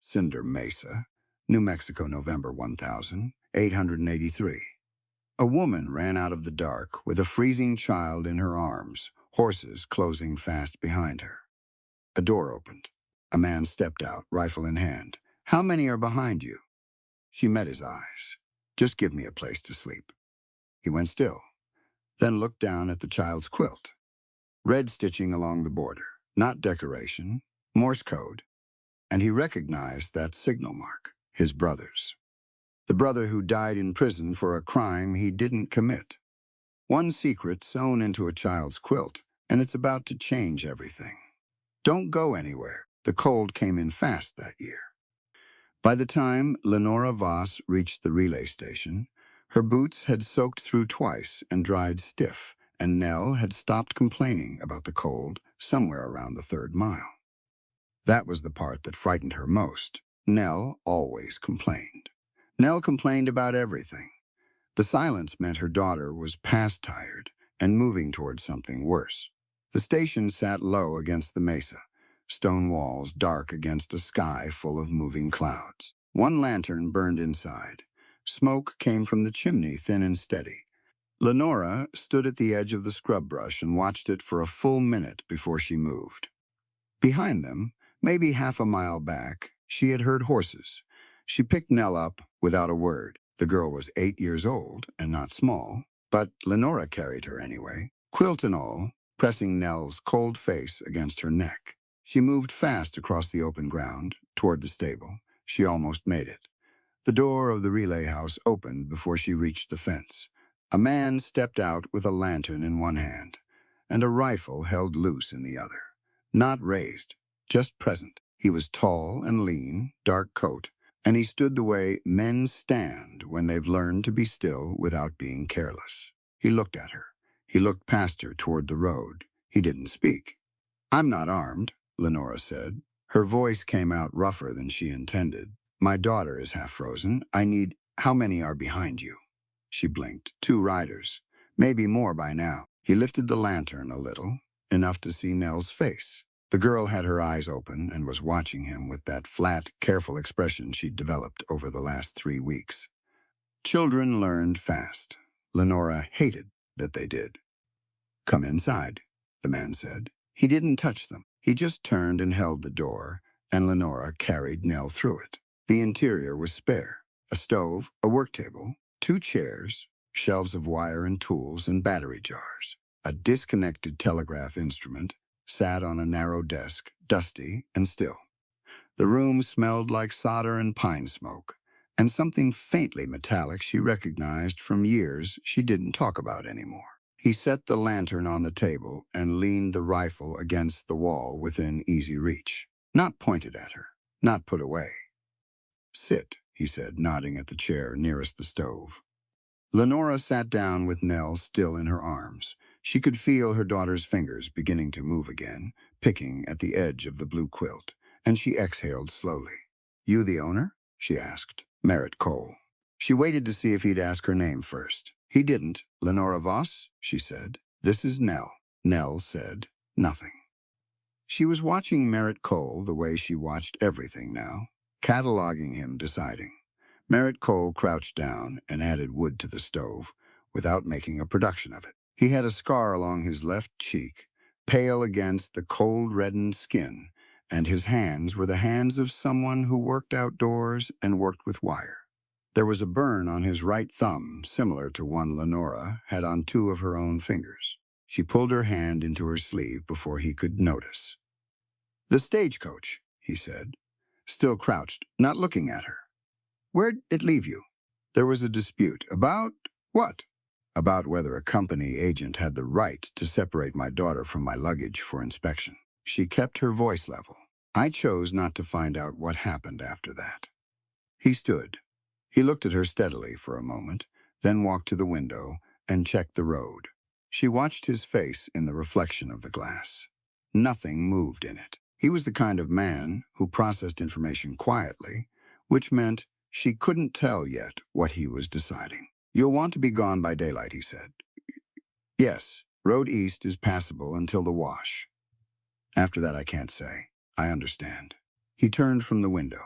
Cinder Mesa, New Mexico, November 1883. A woman ran out of the dark with a freezing child in her arms, horses closing fast behind her. A door opened. A man stepped out, rifle in hand. "How many are behind you?" She met his eyes. "Just give me a place to sleep." He went still, then looked down at the child's quilt. Red stitching along the border, not decoration, Morse code, and he recognized that signal mark, his brother's. The brother who died in prison for a crime he didn't commit. One secret sewn into a child's quilt, and it's about to change everything. Don't go anywhere. The cold came in fast that year. By the time Lenora Voss reached the relay station, her boots had soaked through twice and dried stiff, and Nell had stopped complaining about the cold somewhere around the 3rd mile. That was the part that frightened her most. Nell always complained. Nell complained about everything. The silence meant her daughter was past tired and moving toward something worse. The station sat low against the mesa, stone walls dark against a sky full of moving clouds. One lantern burned inside. Smoke came from the chimney, thin and steady. Lenora stood at the edge of the scrub brush and watched it for a full minute before she moved. Behind them, maybe half a mile back, she had heard horses. She picked Nell up without a word. The girl was 8 years old and not small, but Lenora carried her anyway, quilt and all, pressing Nell's cold face against her neck. She moved fast across the open ground, toward the stable. She almost made it. The door of the relay house opened before she reached the fence. A man stepped out with a lantern in one hand, and a rifle held loose in the other. Not raised, just present. He was tall and lean, dark coat, and he stood the way men stand when they've learned to be still without being careless. He looked at her. He looked past her toward the road. He didn't speak. "I'm not armed," Lenora said. Her voice came out rougher than she intended. "My daughter is half frozen. How many are behind you?" She blinked. 2 riders. Maybe more by now. He lifted the lantern a little, enough to see Nell's face. The girl had her eyes open and was watching him with that flat, careful expression she'd developed over the last 3 weeks. Children learned fast. Lenora hated that they did. "Come inside," the man said. He didn't touch them. He just turned and held the door, and Lenora carried Nell through it. The interior was spare. A stove, a work table, 2 chairs, shelves of wire and tools and battery jars. A disconnected telegraph instrument sat on a narrow desk, dusty and still. The room smelled like solder and pine smoke, and something faintly metallic she recognized from years she didn't talk about anymore. He set the lantern on the table and leaned the rifle against the wall within easy reach. Not pointed at her, not put away. "Sit," he said, nodding at the chair nearest the stove. Lenora sat down with Nell still in her arms. She could feel her daughter's fingers beginning to move again, picking at the edge of the blue quilt, and she exhaled slowly. "You the owner?" she asked. "Merritt Cole." She waited to see if he'd ask her name first. He didn't. "Lenora Voss?" she said. "This is Nell." Nell said nothing. She was watching Merritt Cole the way she watched everything now, cataloging him, deciding. Merritt Cole crouched down and added wood to the stove without making a production of it. He had a scar along his left cheek, pale against the cold-reddened skin, and his hands were the hands of someone who worked outdoors and worked with wire. There was a burn on his right thumb, similar to one Lenora had on 2 of her own fingers. She pulled her hand into her sleeve before he could notice. "The stagecoach," he said, still crouched, not looking at her. "Where'd it leave you?" There was a dispute. "About what?" "About whether a company agent had the right to separate my daughter from my luggage for inspection." She kept her voice level. "I chose not to find out what happened after that." He stood. He looked at her steadily for a moment, then walked to the window and checked the road. She watched his face in the reflection of the glass. Nothing moved in it. He was the kind of man who processed information quietly, which meant she couldn't tell yet what he was deciding. "You'll want to be gone by daylight," he said. "Yes, road east is passable until the wash. After that I can't say. I understand." He turned from the window.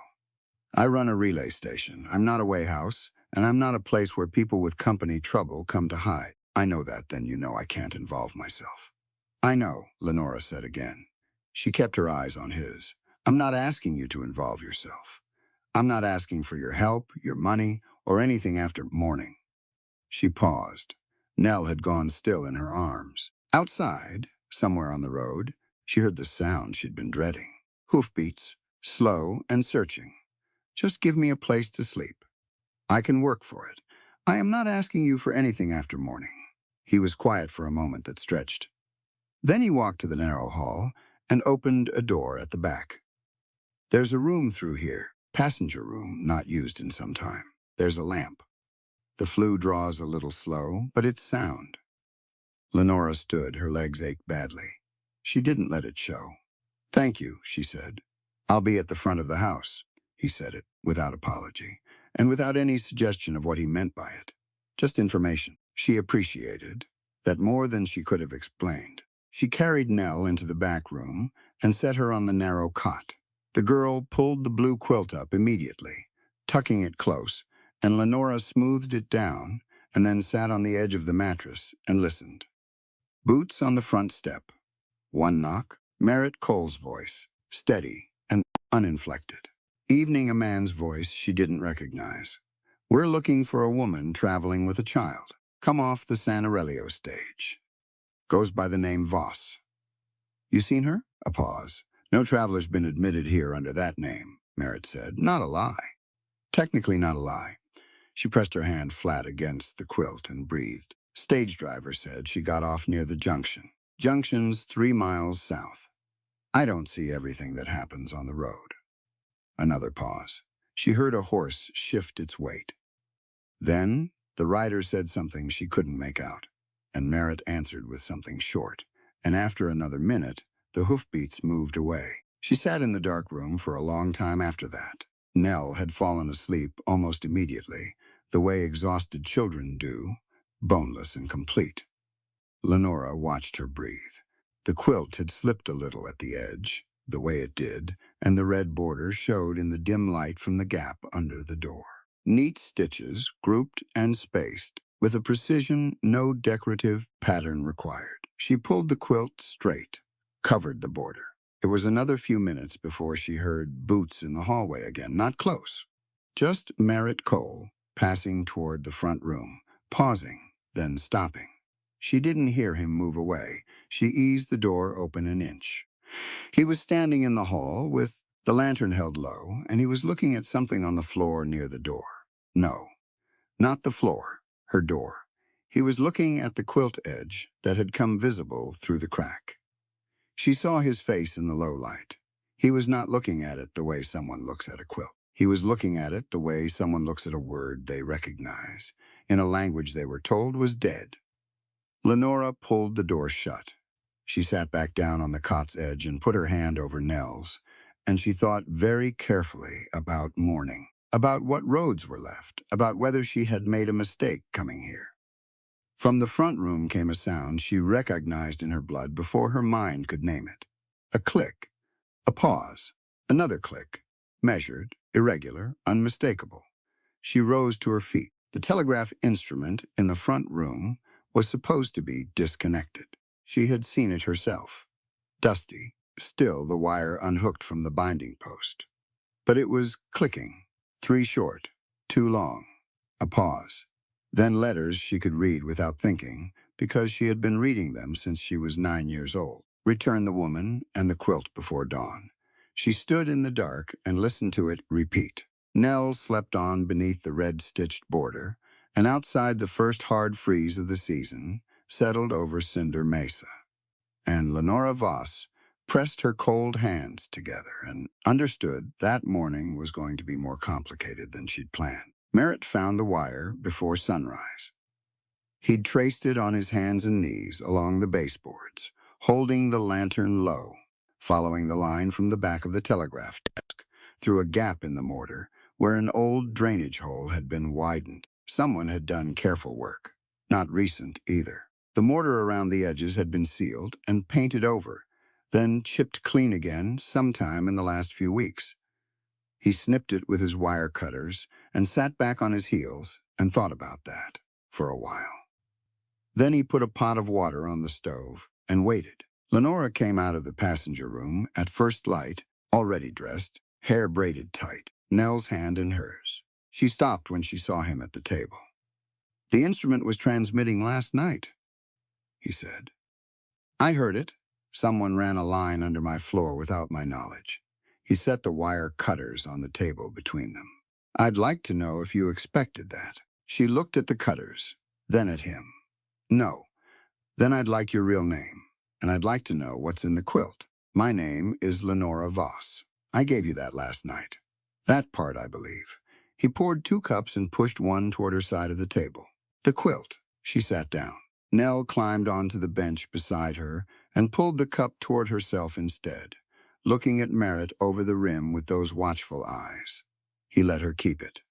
I run a relay station. I'm not a wayhouse, and I'm not a place where people with company trouble come to hide. I know that, then you know I can't involve myself. I know, Lenora said again. She kept her eyes on his. I'm not asking you to involve yourself. I'm not asking for your help, your money, or anything after morning. She paused. Nell had gone still in her arms. Outside, somewhere on the road, she heard the sound she'd been dreading. Hoofbeats, slow and searching. Just give me a place to sleep. I can work for it. I am not asking you for anything after morning. He was quiet for a moment that stretched. Then he walked to the narrow hall and opened a door at the back. There's a room through here, passenger room, not used in some time. There's a lamp. The flue draws a little slow, but it's sound. Lenora stood, her legs ached badly. She didn't let it show. Thank you, she said. I'll be at the front of the house. He said it without apology, and without any suggestion of what he meant by it. Just information. She appreciated that more than she could have explained. She carried Nell into the back room and set her on the narrow cot. The girl pulled the blue quilt up immediately, tucking it close, and Lenora smoothed it down and then sat on the edge of the mattress and listened. Boots on the front step. One knock. Merritt Cole's voice, steady and uninflected. Evening, a man's voice she didn't recognize. We're looking for a woman traveling with a child. Come off the San Aurelio stage. Goes by the name Voss. You seen her? A pause. No traveler's been admitted here under that name, Merritt said. Not a lie. Technically not a lie. She pressed her hand flat against the quilt and breathed. Stage driver said she got off near the junction. Junction's 3 miles south. I don't see everything that happens on the road. Another pause. She heard a horse shift its weight. Then the rider said something she couldn't make out, and Merritt answered with something short. And after another minute, the hoofbeats moved away. She sat in the dark room for a long time after that. Nell had fallen asleep almost immediately, the way exhausted children do, boneless and complete. Lenora watched her breathe. The quilt had slipped a little at the edge, the way it did, and the red border showed in the dim light from the gap under the door. Neat stitches, grouped and spaced, with a precision no decorative pattern required. She pulled the quilt straight, covered the border. It was another few minutes before she heard boots in the hallway again, not close. Just Merritt Cole, passing toward the front room, pausing, then stopping. She didn't hear him move away. She eased the door open an inch. He was standing in the hall with the lantern held low, and he was looking at something on the floor near the door. No, not the floor, her door. He was looking at the quilt edge that had come visible through the crack. She saw his face in the low light. He was not looking at it the way someone looks at a quilt. He was looking at it the way someone looks at a word they recognize, in a language they were told was dead. Lenora pulled the door shut. She sat back down on the cot's edge and put her hand over Nell's, and she thought very carefully about morning, about what roads were left, about whether she had made a mistake coming here. From the front room came a sound she recognized in her blood before her mind could name it. A click, a pause, another click, measured, irregular, unmistakable. She rose to her feet. The telegraph instrument in the front room was supposed to be disconnected. She had seen it herself. Dusty, still the wire unhooked from the binding post. But it was clicking, 3 short, 2 long. A pause. Then letters she could read without thinking, because she had been reading them since she was 9 years old. Return the woman and the quilt before dawn. She stood in the dark and listened to it repeat. Nell slept on beneath the red-stitched border, and outside the first hard freeze of the season, settled over Cinder Mesa. And Lenora Voss pressed her cold hands together and understood that morning was going to be more complicated than she'd planned. Merritt found the wire before sunrise. He'd traced it on his hands and knees along the baseboards, holding the lantern low, following the line from the back of the telegraph desk, through a gap in the mortar where an old drainage hole had been widened. Someone had done careful work. Not recent, either. The mortar around the edges had been sealed and painted over, then chipped clean again sometime in the last few weeks. He snipped it with his wire cutters and sat back on his heels and thought about that for a while. Then he put a pot of water on the stove and waited. Lenora came out of the passenger room at first light, already dressed, hair braided tight, Nell's hand in hers. She stopped when she saw him at the table. "The instrument was transmitting last night," he said. "I heard it. Someone ran a line under my floor without my knowledge." He set the wire cutters on the table between them. "I'd like to know if you expected that." She looked at the cutters, then at him. "No. Then I'd like your real name, and I'd like to know what's in the quilt." "My name is Lenora Voss. I gave you that last night." "That part, I believe." He poured 2 cups and pushed one toward her side of the table. "The quilt." She sat down. Nell climbed onto the bench beside her and pulled the cup toward herself instead, looking at Merritt over the rim with those watchful eyes. He let her keep it.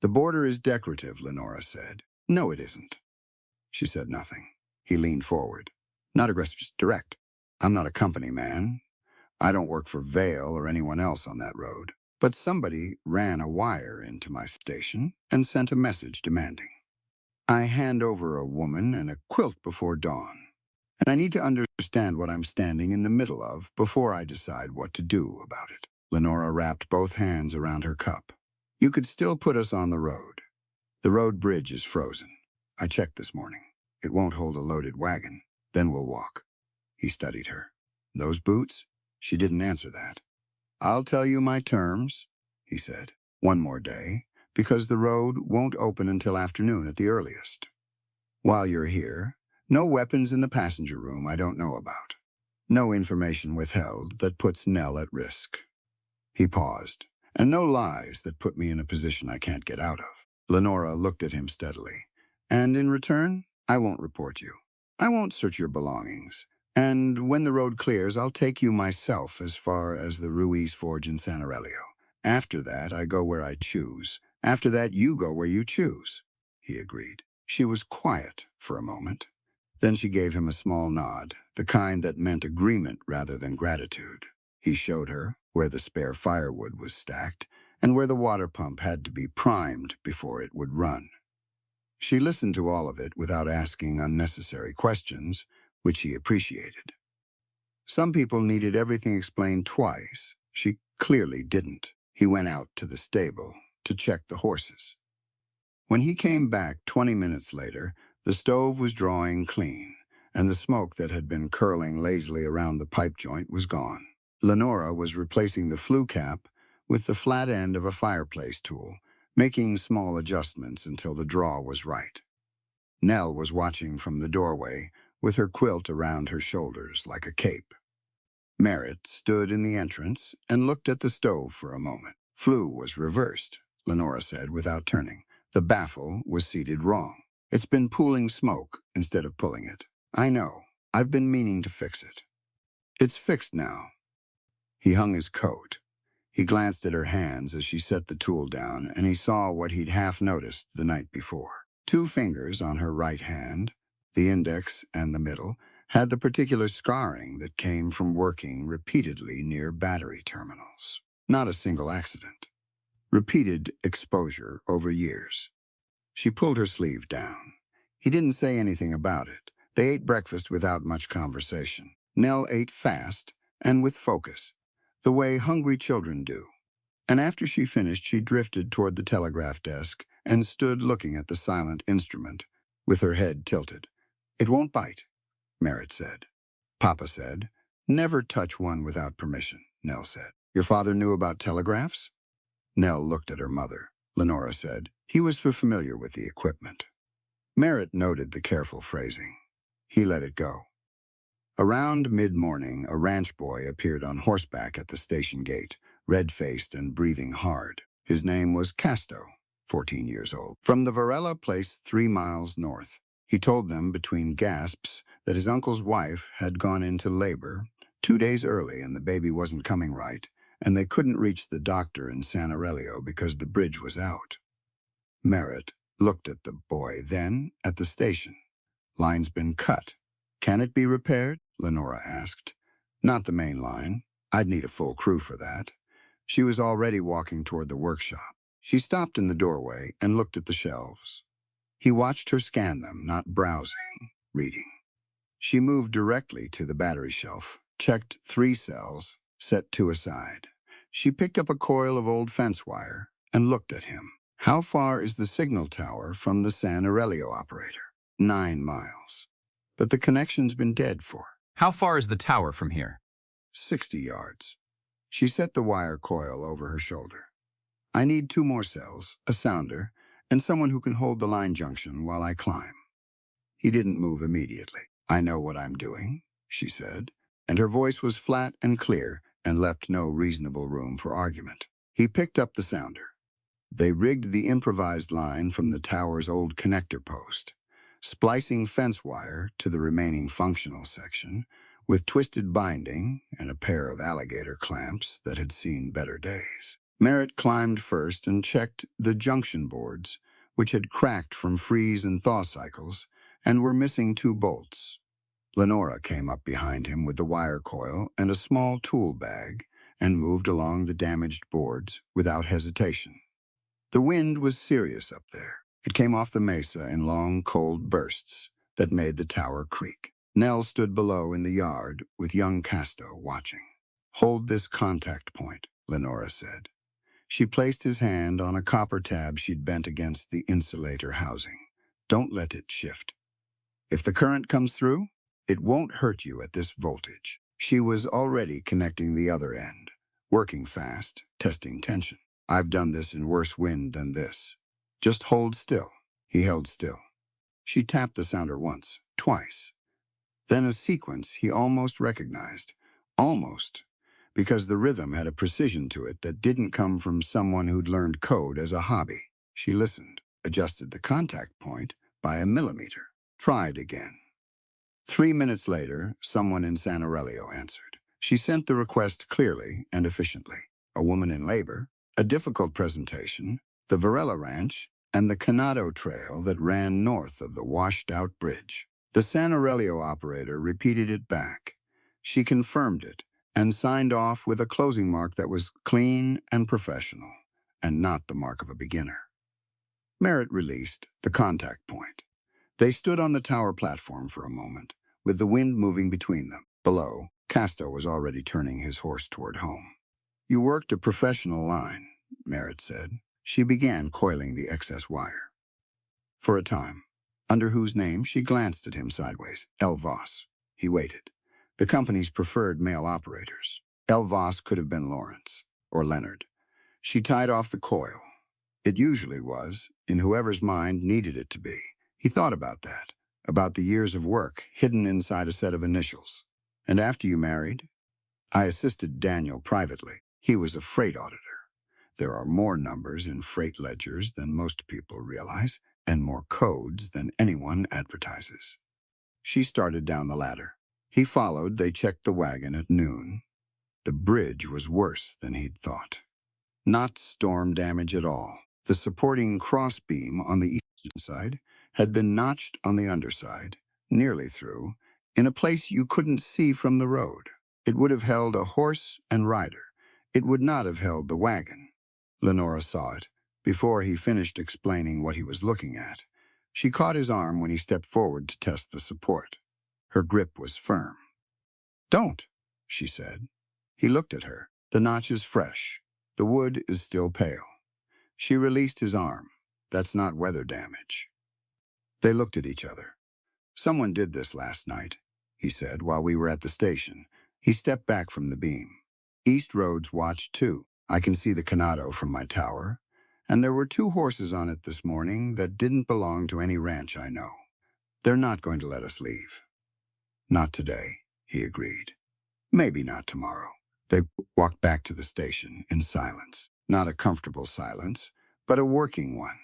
"The border is decorative," Lenora said. "No, it isn't." She said nothing. He leaned forward. "Not aggressive, just direct. I'm not a company man. I don't work for Vail or anyone else on that road. But somebody ran a wire into my station and sent a message demanding I hand over a woman and a quilt before dawn. And I need to understand what I'm standing in the middle of before I decide what to do about it." Lenora wrapped both hands around her cup. "You could still put us on the road. The road bridge is frozen. I checked this morning. It won't hold a loaded wagon. Then we'll walk." He studied her. "Those boots?" She didn't answer that. "I'll tell you my terms," he said. "One more day, because the road won't open until afternoon at the earliest. While you're here, no weapons in the passenger room I don't know about. No information withheld that puts Nell at risk." He paused. "And no lies that put me in a position I can't get out of." Lenora looked at him steadily. "And in return, I won't report you. I won't search your belongings. And when the road clears, I'll take you myself as far as the Ruiz Forge in San Aurelio. After that, I go where I choose. After that, you go where you choose," he agreed. She was quiet for a moment. Then she gave him a small nod, the kind that meant agreement rather than gratitude. He showed her where the spare firewood was stacked and where the water pump had to be primed before it would run. She listened to all of it without asking unnecessary questions, which he appreciated. Some people needed everything explained twice. She clearly didn't. He went out to the stable to check the horses. When he came back 20 minutes later, the stove was drawing clean, and the smoke that had been curling lazily around the pipe joint was gone. Lenora was replacing the flue cap with the flat end of a fireplace tool, making small adjustments until the draw was right. Nell was watching from the doorway, with her quilt around her shoulders like a cape. Merritt stood in the entrance and looked at the stove for a moment. "Flue was reversed," Lenora said without turning. "The baffle was seated wrong. It's been pooling smoke instead of pulling it. I know. I've been meaning to fix it. It's fixed now." He hung his coat. He glanced at her hands as she set the tool down, and he saw what he'd half noticed the night before. 2 fingers on her right hand, the index and the middle, had the particular scarring that came from working repeatedly near battery terminals. Not a single accident. Repeated exposure over years. She pulled her sleeve down. He didn't say anything about it. They ate breakfast without much conversation. Nell ate fast and with focus, the way hungry children do. And after she finished, she drifted toward the telegraph desk and stood looking at the silent instrument, with her head tilted. "It won't bite," Merritt said. "Papa said, never touch one without permission," Nell said. "Your father knew about telegraphs?" Nell looked at her mother. Lenora said, "He was familiar with the equipment." Merritt noted the careful phrasing. He let it go. Around mid-morning, a ranch boy appeared on horseback at the station gate, red-faced and breathing hard. His name was Casto, 14 years old, from the Varela place 3 miles north. He told them between gasps that his uncle's wife had gone into labor 2 days early and the baby wasn't coming right, and they couldn't reach the doctor in San Aurelio because the bridge was out. Merritt looked at the boy, then at the station. "Line's been cut. Can it be repaired?" Lenora asked. "Not the main line. I'd need a full crew for that. She was already walking toward the workshop. She stopped in the doorway and looked at the shelves. He watched her scan them, not browsing, reading. She moved directly to the battery shelf, checked 3 cells, set 2 aside. She picked up a coil of old fence wire and looked at him. How far is the signal tower from the San Aurelio operator? 9 miles. But the connection's been dead for How far is the tower from here? 60 yards. She set the wire coil over her shoulder. I need 2 more cells, a sounder, and someone who can hold the line junction while I climb. He didn't move immediately. I know what I'm doing, she said, and her voice was flat and clear and left no reasonable room for argument. He picked up the sounder. They rigged the improvised line from the tower's old connector post, splicing fence wire to the remaining functional section with twisted binding and a pair of alligator clamps that had seen better days. Merritt climbed first and checked the junction boards, which had cracked from freeze and thaw cycles and were missing 2 bolts. Lenora came up behind him with the wire coil and a small tool bag and moved along the damaged boards without hesitation. The wind was serious up there. It came off the mesa in long, cold bursts that made the tower creak. Nell stood below in the yard with young Casto watching. "Hold this contact point," Lenora said. She placed his hand on a copper tab she'd bent against the insulator housing. "Don't let it shift. If the current comes through, it won't hurt you at this voltage." She was already connecting the other end, working fast, testing tension. "I've done this in worse wind than this. Just hold still." He held still. She tapped the sounder once, twice. Then a sequence he almost recognized. Almost. Because the rhythm had a precision to it that didn't come from someone who'd learned code as a hobby. She listened, adjusted the contact point by a millimeter, tried again. 3 minutes later, someone in San Aurelio answered. She sent the request clearly and efficiently. A woman in labor, a difficult presentation, the Varela Ranch, and the Canado Trail that ran north of the washed-out bridge. The San Aurelio operator repeated it back. She confirmed it and signed off with a closing mark that was clean and professional, and not the mark of a beginner. Merritt released the contact point. They stood on the tower platform for a moment, with the wind moving between them. Below, Casto was already turning his horse toward home. "You worked a professional line," Merritt said. She began coiling the excess wire. For a time, under whose name she glanced at him sideways. El Voss. He waited. The company's preferred male operators. El Voss could have been Lawrence, or Leonard. She tied off the coil. It usually was, in whoever's mind needed it to be. He thought about that, about the years of work hidden inside a set of initials. "And after you married?" "I assisted Daniel privately. He was a freight auditor. There are more numbers in freight ledgers than most people realize, and more codes than anyone advertises." She started down the ladder. He followed. They checked the wagon at noon. The bridge was worse than he'd thought. Not storm damage at all. The supporting crossbeam on the eastern side had been notched on the underside, nearly through, in a place you couldn't see from the road. It would have held a horse and rider. It would not have held the wagon. Lenora saw it, before he finished explaining what he was looking at. She caught his arm when he stepped forward to test the support. Her grip was firm. "Don't," she said. He looked at her. "The notch is fresh. The wood is still pale." She released his arm. "That's not weather damage." They looked at each other. "Someone did this last night," he said, "while we were at the station." He stepped back from the beam. "East Roads watched too. I can see the Canado from my tower. And there were 2 horses on it this morning that didn't belong to any ranch I know. They're not going to let us leave." "Not today," he agreed. "Maybe not tomorrow." They walked back to the station in silence. Not a comfortable silence, but a working one.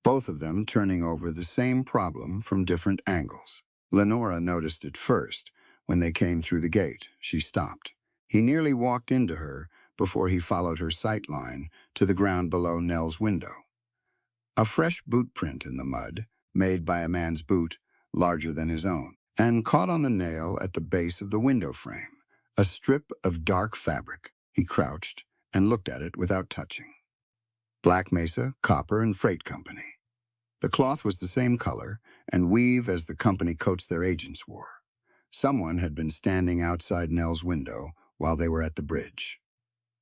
Both of them turning over the same problem from different angles. Lenora noticed it first. When they came through the gate, she stopped. He nearly walked into her before he followed her sight line to the ground below Nell's window. A fresh boot print in the mud, made by a man's boot larger than his own, and caught on the nail at the base of the window frame. A strip of dark fabric. He crouched and looked at it without touching. Black Mesa, Copper, and Freight Company. The cloth was the same color and weave as the company coats their agents wore. Someone had been standing outside Nell's window while they were at the bridge.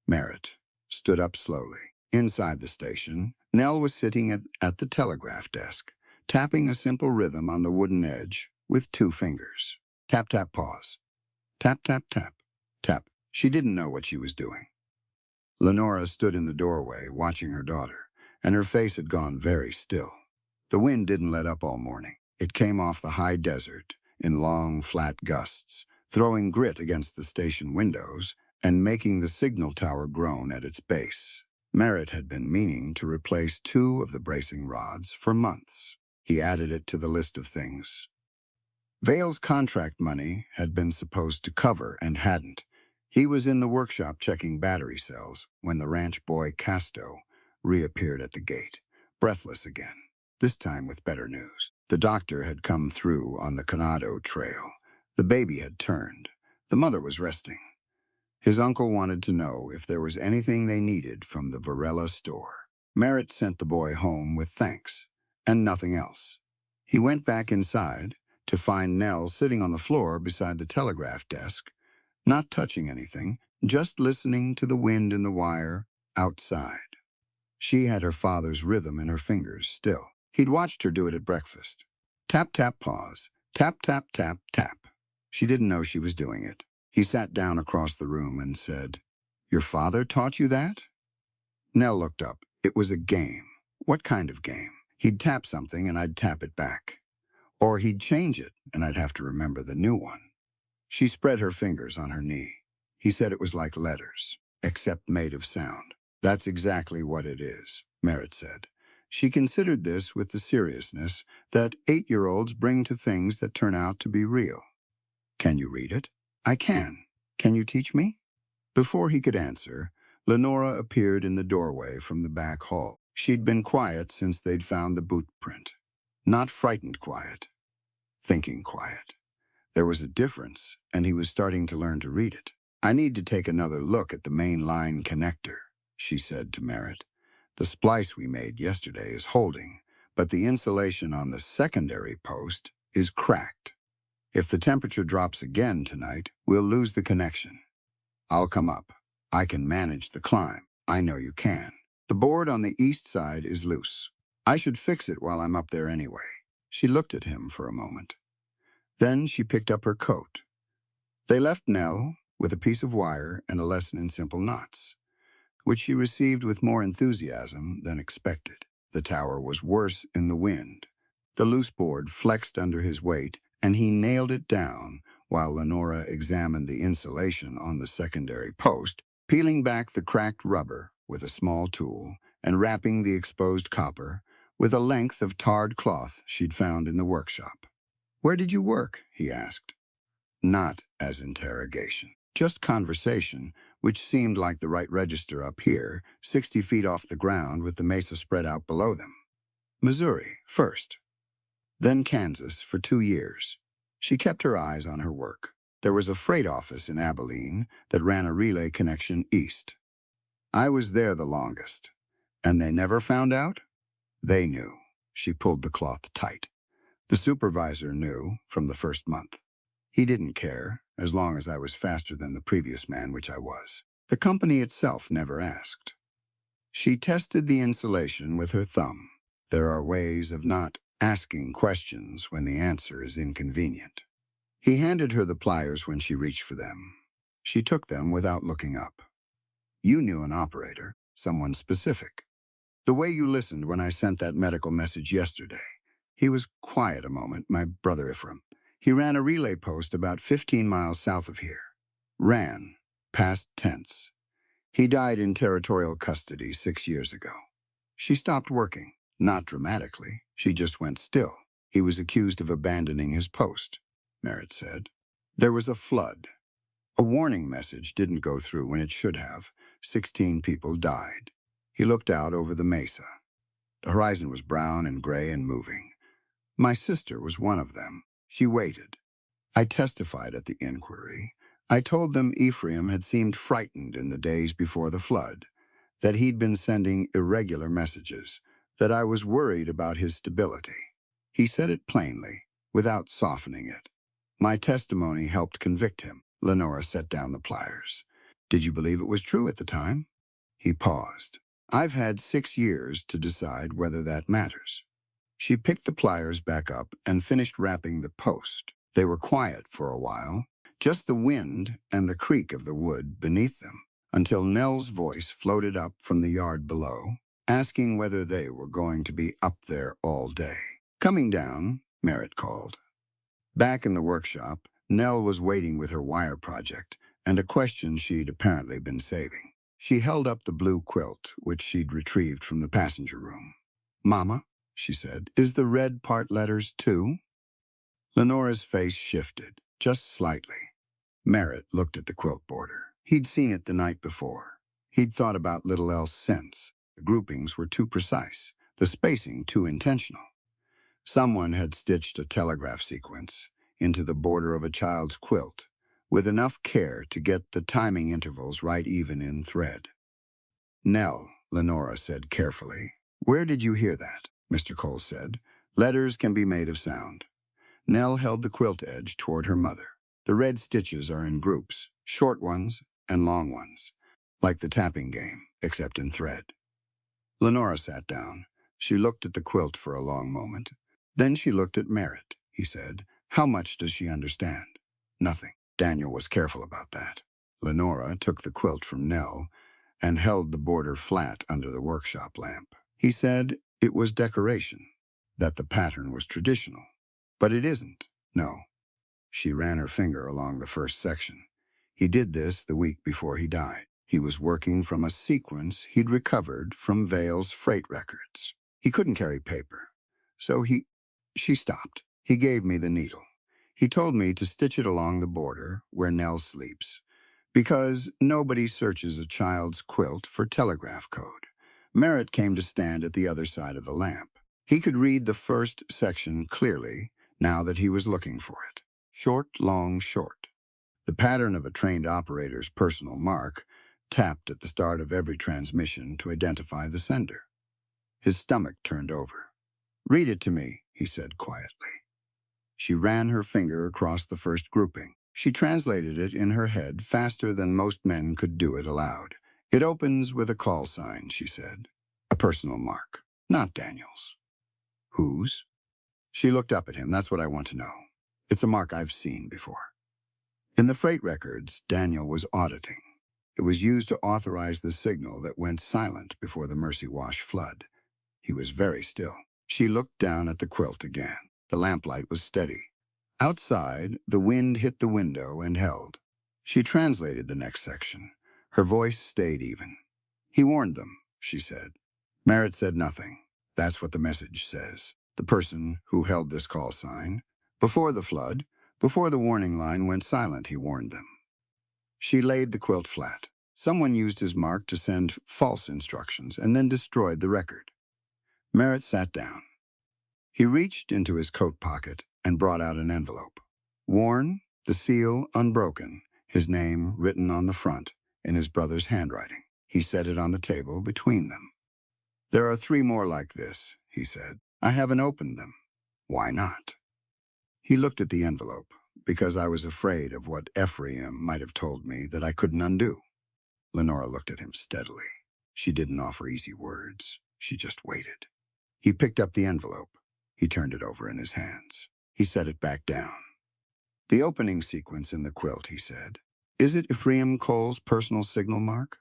Merritt stood up slowly. Inside the station, Nell was sitting at the telegraph desk, tapping a simple rhythm on the wooden edge with 2 fingers. Tap, tap, pause. Tap, tap, tap, tap. She didn't know what she was doing. Lenora stood in the doorway, watching her daughter, and her face had gone very still. The wind didn't let up all morning. It came off the high desert in long, flat gusts, throwing grit against the station windows and making the signal tower groan at its base. Merritt had been meaning to replace 2 of the bracing rods for months. He added it to the list of things. Vale's contract money had been supposed to cover and hadn't. He was in the workshop checking battery cells when the ranch boy Casto reappeared at the gate, breathless again, this time with better news. The doctor had come through on the Canado trail. The baby had turned. The mother was resting. His uncle wanted to know if there was anything they needed from the Varela store. Merritt sent the boy home with thanks, and nothing else. He went back inside to find Nell sitting on the floor beside the telegraph desk, not touching anything, just listening to the wind in the wire outside. She had her father's rhythm in her fingers still. He'd watched her do it at breakfast. Tap, tap, pause. Tap, tap, tap, tap. She didn't know she was doing it. He sat down across the room and said, "Your father taught you that?" Nell looked up. It was a game. What kind of game? He'd tap something and I'd tap it back. Or he'd change it and I'd have to remember the new one. She spread her fingers on her knee. He said it was like letters, except made of sound. That's exactly what it is, Merritt said. She considered this with the seriousness that 8-year-olds bring to things that turn out to be real. Can you read it? I can. Can you teach me? Before he could answer, Lenora appeared in the doorway from the back hall. She'd been quiet since they'd found the boot print. Not frightened quiet, thinking quiet. There was a difference, and he was starting to learn to read it. "I need to take another look at the main line connector," she said to Merritt. "The splice we made yesterday is holding, but the insulation on the secondary post is cracked. If the temperature drops again tonight, we'll lose the connection. I'll come up. I can manage the climb. I know you can. The board on the east side is loose. I should fix it while I'm up there anyway." She looked at him for a moment. Then she picked up her coat. They left Nell with a piece of wire and a lesson in simple knots, which she received with more enthusiasm than expected. The tower was worse in the wind. The loose board flexed under his weight, and he nailed it down while Lenora examined the insulation on the secondary post, peeling back the cracked rubber with a small tool and wrapping the exposed copper with a length of tarred cloth she'd found in the workshop. "Where did you work?" he asked. Not as interrogation, just conversation, which seemed like the right register up here, 60 feet off the ground with the mesa spread out below them. "Missouri, first. Then Kansas for 2 years. She kept her eyes on her work. There was a freight office in Abilene that ran a relay connection east. I was there the longest. And they never found out? They knew." She pulled the cloth tight. "The supervisor knew from the first month. He didn't care, as long as I was faster than the previous man, which I was. The company itself never asked." She tested the insulation with her thumb. There are ways of not asking questions when the answer is inconvenient. He handed her the pliers when she reached for them. She took them without looking up. "You knew an operator, someone specific. The way you listened when I sent that medical message yesterday." He was quiet a moment, "My brother Ephraim. He ran a relay post about 15 miles south of here. Ran, past tense. He died in territorial custody 6 years ago." She stopped working. Not dramatically. She just went still. "He was accused of abandoning his post," Merritt said. "There was a flood. A warning message didn't go through when it should have. 16 people died." He looked out over the mesa. The horizon was brown and gray and moving. "My sister was one of them. She waited. I testified at the inquiry. I told them Ephraim had seemed frightened in the days before the flood, that he'd been sending irregular messages, that I was worried about his stability. He said it plainly, without softening it. My testimony helped convict him. Lenora set down the pliers. Did you believe it was true at the time? He paused. I've had 6 years to decide whether that matters. She picked the pliers back up and finished wrapping the post. They were quiet for a while, just the wind and the creak of the wood beneath them, until Nell's voice floated up from the yard below, asking whether they were going to be up there all day. Coming down, Merritt called. Back in the workshop, Nell was waiting with her wire project and a question she'd apparently been saving. She held up the blue quilt, which she'd retrieved from the passenger room. Mama, she said, is the red part letters too? Lenora's face shifted, just slightly. Merritt looked at the quilt border. He'd seen it the night before. He'd thought about little else since. The groupings were too precise, the spacing too intentional. Someone had stitched a telegraph sequence into the border of a child's quilt with enough care to get the timing intervals right even in thread. Nell, Lenora said carefully. Where did you hear that? Mr. Cole said. Letters can be made of sound. Nell held the quilt edge toward her mother. The red stitches are in groups, short ones and long ones, like the tapping game, except in thread. Lenora sat down. She looked at the quilt for a long moment. Then she looked at Merritt. He said, how much does she understand? Nothing. Daniel was careful about that. Lenora took the quilt from Nell and held the border flat under the workshop lamp. He said it was decoration, that the pattern was traditional. But it isn't. No. She ran her finger along the first section. He did this the week before he died. He was working from a sequence he'd recovered from Vale's freight records. He couldn't carry paper, so she stopped. He gave me the needle. He told me to stitch it along the border where Nell sleeps, because nobody searches a child's quilt for telegraph code. Merritt came to stand at the other side of the lamp. He could read the first section clearly now that he was looking for it. Short, long, short. The pattern of a trained operator's personal mark, tapped at the start of every transmission to identify the sender. His stomach turned over. Read it to me, he said quietly. She ran her finger across the first grouping. She translated it in her head faster than most men could do it aloud. It opens with a call sign, she said. A personal mark, not Daniel's. Whose? She looked up at him. That's what I want to know. It's a mark I've seen before. In the freight records Daniel was auditing. It was used to authorize the signal that went silent before the Mercy Wash flood. He was very still. She looked down at the quilt again. The lamplight was steady. Outside, the wind hit the window and held. She translated the next section. Her voice stayed even. He warned them, she said. Merritt said nothing. That's what the message says. The person who held this call sign. Before the flood, before the warning line went silent, he warned them. She laid the quilt flat. Someone used his mark to send false instructions and then destroyed the record. Merritt sat down. He reached into his coat pocket and brought out an envelope. Worn, the seal unbroken, his name written on the front in his brother's handwriting. He set it on the table between them. There are 3 more like this, he said. I haven't opened them. Why not? He looked at the envelope, because I was afraid of what Ephraim might have told me that I couldn't undo. Lenora looked at him steadily. She didn't offer easy words. She just waited. He picked up the envelope. He turned it over in his hands. He set it back down. The opening sequence in the quilt, he said. Is it Ephraim Cole's personal signal mark?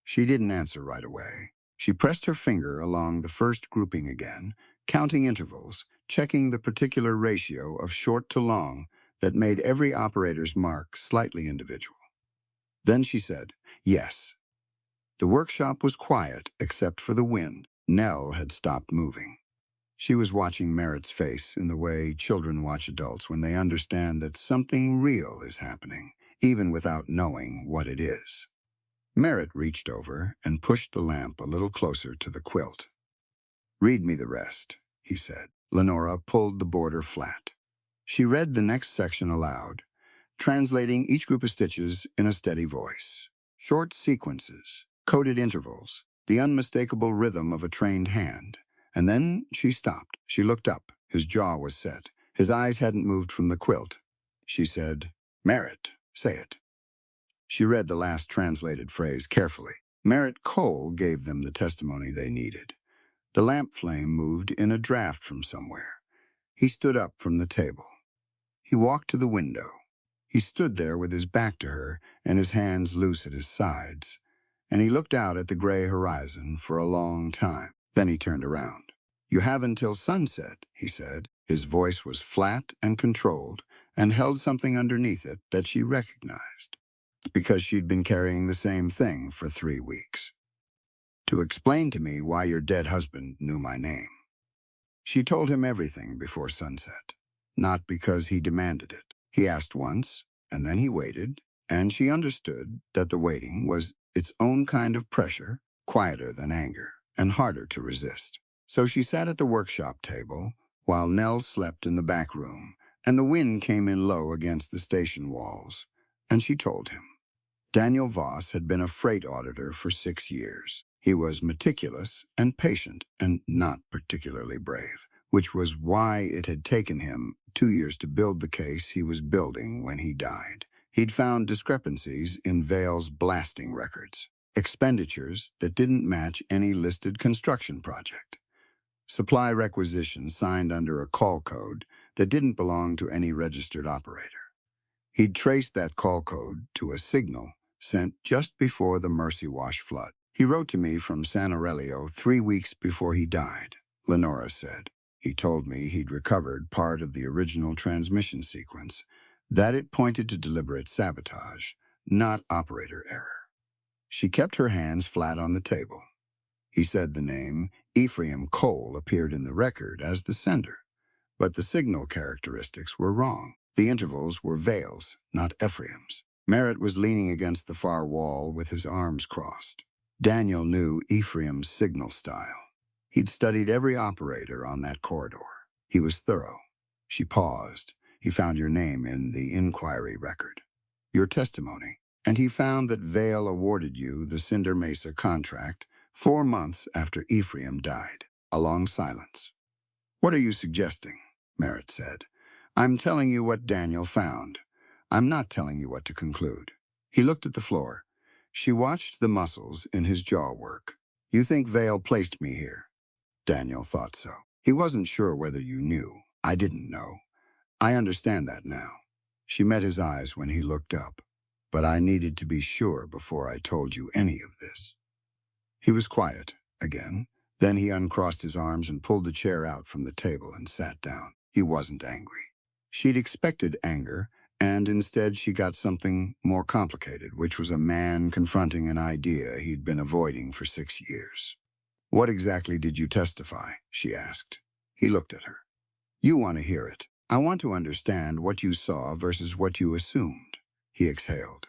She didn't answer right away. She pressed her finger along the first grouping again, counting intervals, checking the particular ratio of short to long that made every operator's mark slightly individual. Then she said, yes. The workshop was quiet except for the wind. Nell had stopped moving. She was watching Merritt's face in the way children watch adults when they understand that something real is happening, even without knowing what it is. Merritt reached over and pushed the lamp a little closer to the quilt. Read me the rest, he said. Lenora pulled the border flat. She read the next section aloud. translating each group of stitches in a steady voice. Short sequences, coded intervals, the unmistakable rhythm of a trained hand. And then she stopped. She looked up. His jaw was set. His eyes hadn't moved from the quilt. She said, "Merritt, say it." She read the last translated phrase carefully. Merritt Cole gave them the testimony they needed. The lamp flame moved in a draft from somewhere. He stood up from the table. He walked to the window. He stood there with his back to her and his hands loose at his sides, and he looked out at the gray horizon for a long time. Then he turned around. "You have until sunset," he said. His voice was flat and controlled and held something underneath it that she recognized, because she'd been carrying the same thing for 3 weeks. "To explain to me why your dead husband knew my name." She told him everything before sunset, not because he demanded it. He asked once, and then he waited, and she understood that the waiting was its own kind of pressure, quieter than anger, and harder to resist. So she sat at the workshop table while Nell slept in the back room, and the wind came in low against the station walls, and she told him. Daniel Voss had been a freight auditor for 6 years. He was meticulous and patient and not particularly brave, which was why it had taken him 2 years to build the case he was building when he died. He'd found discrepancies in Vail's blasting records, expenditures that didn't match any listed construction project, supply requisitions signed under a call code that didn't belong to any registered operator. He'd traced that call code to a signal sent just before the Mercy Wash flood. "He wrote to me from San Aurelio 3 weeks before he died," Lenora said. "He told me he'd recovered part of the original transmission sequence, that it pointed to deliberate sabotage, not operator error." She kept her hands flat on the table. "He said the name Ephraim Cole appeared in the record as the sender, but the signal characteristics were wrong. The intervals were Vail's, not Ephraim's." Merritt was leaning against the far wall with his arms crossed. Daniel knew Ephraim's signal style. He'd studied every operator on that corridor. He was thorough. She paused. "He found your name in the inquiry record, your testimony, and he found that Vail awarded you the Cinder Mesa contract 4 months after Ephraim died." A long silence. "What are you suggesting?" Merritt said. "I'm telling you what Daniel found. I'm not telling you what to conclude." He looked at the floor. She watched the muscles in his jaw work. "You think Vail placed me here?" Daniel thought so. "He wasn't sure whether you knew. I didn't know. I understand that now." She met his eyes when he looked up. "But I needed to be sure before I told you any of this." He was quiet again. Then he uncrossed his arms and pulled the chair out from the table and sat down. He wasn't angry. She'd expected anger, and instead she got something more complicated, which was a man confronting an idea he'd been avoiding for 6 years. "What exactly did you testify?" she asked. He looked at her. "You want to hear it. I want to understand what you saw versus what you assumed." He exhaled.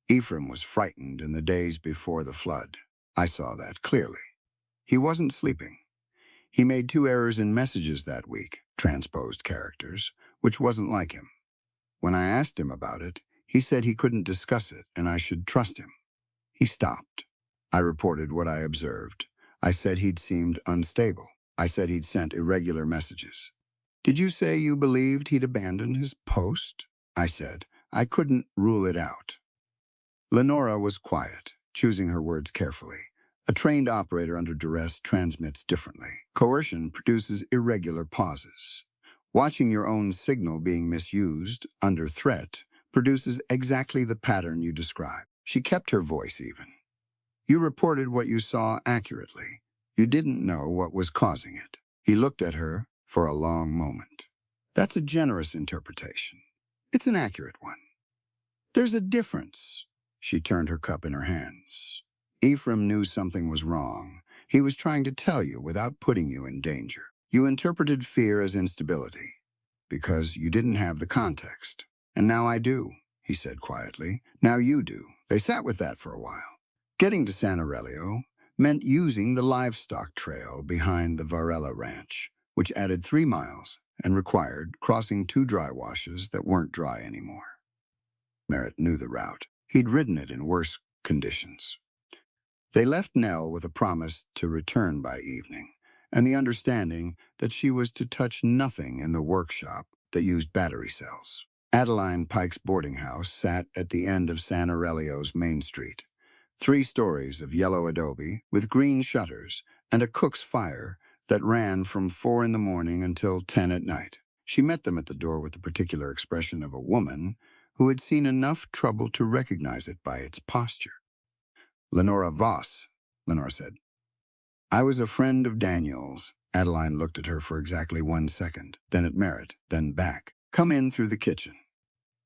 "Ephraim was frightened in the days before the flood. I saw that clearly. He wasn't sleeping. He made 2 errors in messages that week, transposed characters, which wasn't like him. When I asked him about it, he said he couldn't discuss it and I should trust him." He stopped. "I reported what I observed. I said he'd seemed unstable. I said he'd sent irregular messages." "Did you say you believed he'd abandoned his post?" I said. "I couldn't rule it out." Lenora was quiet, choosing her words carefully. A trained operator under duress transmits differently. Coercion produces irregular pauses. Watching your own signal being misused, under threat, produces exactly the pattern you describe. She kept her voice even. "You reported what you saw accurately. You didn't know what was causing it." He looked at her for a long moment. "That's a generous interpretation. It's an accurate one. There's a difference." She turned her cup in her hands. "Ephraim knew something was wrong. He was trying to tell you without putting you in danger. You interpreted fear as instability, because you didn't have the context. And now I do," he said quietly. "Now you do." They sat with that for a while. Getting to San Aurelio meant using the livestock trail behind the Varela Ranch, which added 3 miles and required crossing 2 dry washes that weren't dry anymore. Merritt knew the route. He'd ridden it in worse conditions. They left Nell with a promise to return by evening, and the understanding that she was to touch nothing in the workshop that used battery cells. Adeline Pike's boarding house sat at the end of San Aurelio's Main Street. 3 stories of yellow adobe with green shutters and a cook's fire that ran from 4 in the morning until 10 at night. She met them at the door with the particular expression of a woman who had seen enough trouble to recognize it by its posture. "Lenora Voss," Lenore said. "I was a friend of Daniel's." Adeline looked at her for exactly 1 second, then at Merritt, then back. "Come in through the kitchen."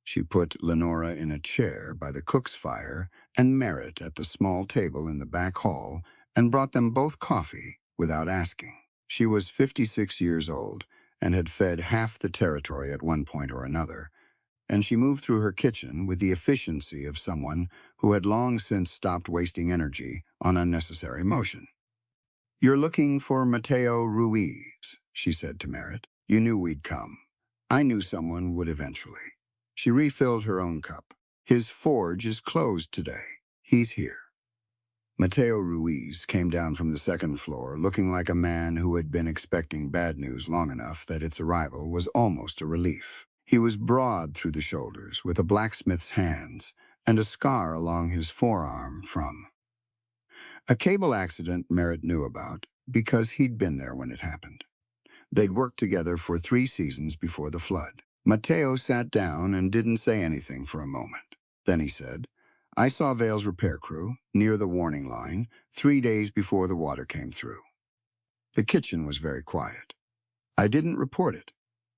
She put Lenora in a chair by the cook's fire and Merritt at the small table in the back hall and brought them both coffee without asking. She was 56 years old and had fed half the territory at one point or another, and she moved through her kitchen with the efficiency of someone who had long since stopped wasting energy on unnecessary motion. "You're looking for Mateo Ruiz," she said to Merritt. "You knew we'd come. I knew someone would eventually." She refilled her own cup. "His forge is closed today. He's here." Mateo Ruiz came down from the second floor looking like a man who had been expecting bad news long enough that its arrival was almost a relief. He was broad through the shoulders, with a blacksmith's hands, and a scar along his forearm from a cable accident Merritt knew about because he'd been there when it happened. They'd worked together for 3 seasons before the flood. Mateo sat down and didn't say anything for a moment. Then he said, "I saw Vale's repair crew near the warning line 3 days before the water came through." The kitchen was very quiet. "I didn't report it,"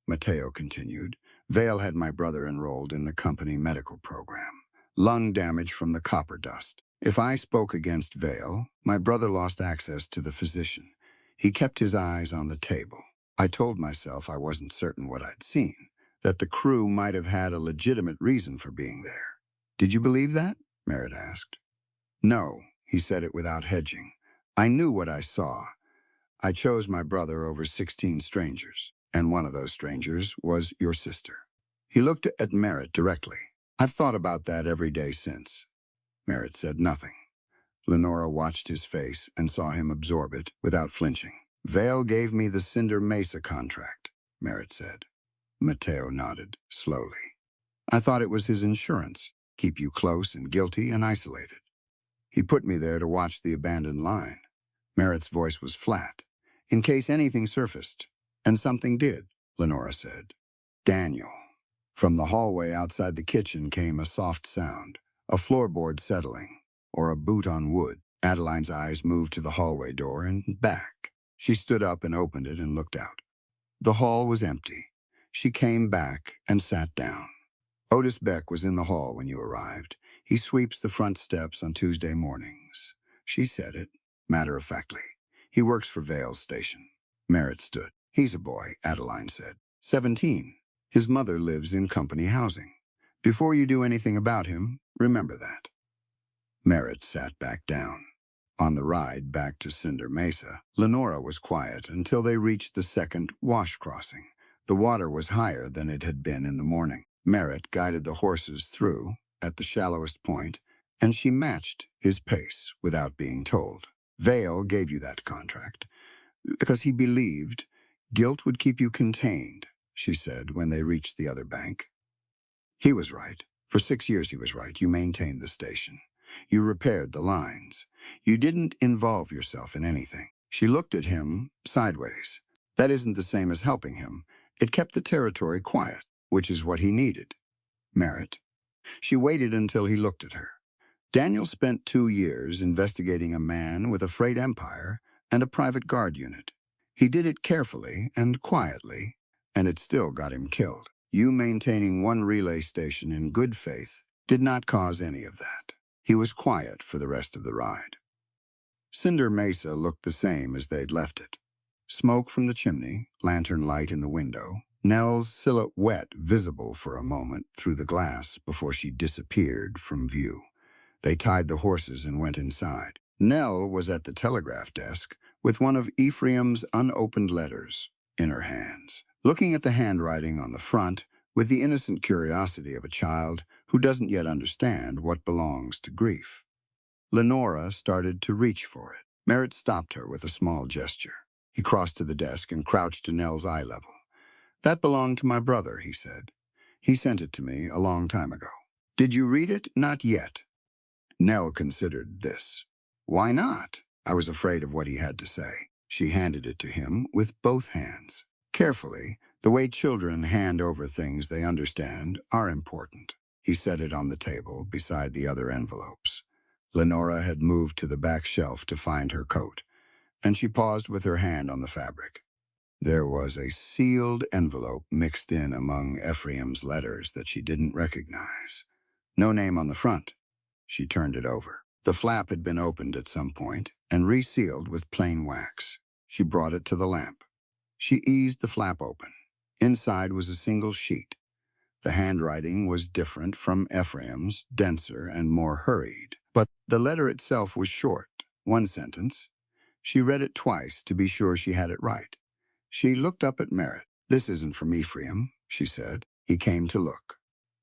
Mateo continued. "Vale had my brother enrolled in the company medical program. Lung damage from the copper dust. If I spoke against Vale, my brother lost access to the physician. He kept his eyes on the table. I told myself I wasn't certain what I'd seen, that the crew might have had a legitimate reason for being there." "Did you believe that?" Merritt asked. "No," he said it without hedging. "I knew what I saw. I chose my brother over 16 strangers, and one of those strangers was your sister." He looked at Merritt directly. "I've thought about that every day since." Merritt said nothing. Lenora watched his face and saw him absorb it without flinching. "Vale gave me the Cinder Mesa contract," Merritt said. Mateo nodded, slowly. "I thought it was his insurance, keep you close and guilty and isolated. He put me there to watch the abandoned line." Merritt's voice was flat. "In case anything surfaced. And something did," Lenora said. "Daniel." From the hallway outside the kitchen came a soft sound, a floorboard settling, or a boot on wood. Adeline's eyes moved to the hallway door and back. She stood up and opened it and looked out. The hall was empty. She came back and sat down. "Otis Beck was in the hall when you arrived. He sweeps the front steps on Tuesday mornings." She said it, matter-of-factly. "He works for Vale's station." Merritt stood. "He's a boy," Adeline said. 17. His mother lives in company housing. Before you do anything about him, remember that." Merritt sat back down. On the ride back to Cinder Mesa, Lenora was quiet until they reached the second wash crossing. The water was higher than it had been in the morning. Merritt guided the horses through, at the shallowest point, and she matched his pace without being told. "Vale gave you that contract because he believed guilt would keep you contained," she said when they reached the other bank. "He was right. For 6 years he was right. You maintained the station. You repaired the lines. You didn't involve yourself in anything." She looked at him sideways. "That isn't the same as helping him. It kept the territory quiet, which is what he needed." Merritt. She waited until he looked at her. "Daniel spent 2 years investigating a man with a freight empire and a private guard unit. He did it carefully and quietly, and it still got him killed. You maintaining one relay station in good faith did not cause any of that." He was quiet for the rest of the ride. Cinder Mesa looked the same as they'd left it. Smoke from the chimney, lantern light in the window, Nell's silhouette visible for a moment through the glass before she disappeared from view. They tied the horses and went inside. Nell was at the telegraph desk with one of Ephraim's unopened letters in her hands, looking at the handwriting on the front with the innocent curiosity of a child who doesn't yet understand what belongs to grief. Lenora started to reach for it. Merritt stopped her with a small gesture. He crossed to the desk and crouched to Nell's eye level. "That belonged to my brother," he said. "He sent it to me a long time ago." "Did you read it?" "Not yet." Nell considered this. "Why not?" "I was afraid of what he had to say." She handed it to him with both hands. Carefully, the way children hand over things they understand are important. He set it on the table beside the other envelopes. Lenora had moved to the back shelf to find her coat, and she paused with her hand on the fabric. There was a sealed envelope mixed in among Ephraim's letters that she didn't recognize. No name on the front. She turned it over. The flap had been opened at some point and resealed with plain wax. She brought it to the lamp. She eased the flap open. Inside was a single sheet. The handwriting was different from Ephraim's, denser and more hurried. But the letter itself was short, one sentence. She read it twice to be sure she had it right. She looked up at Merritt. "This isn't from Ephraim," she said. He came to look.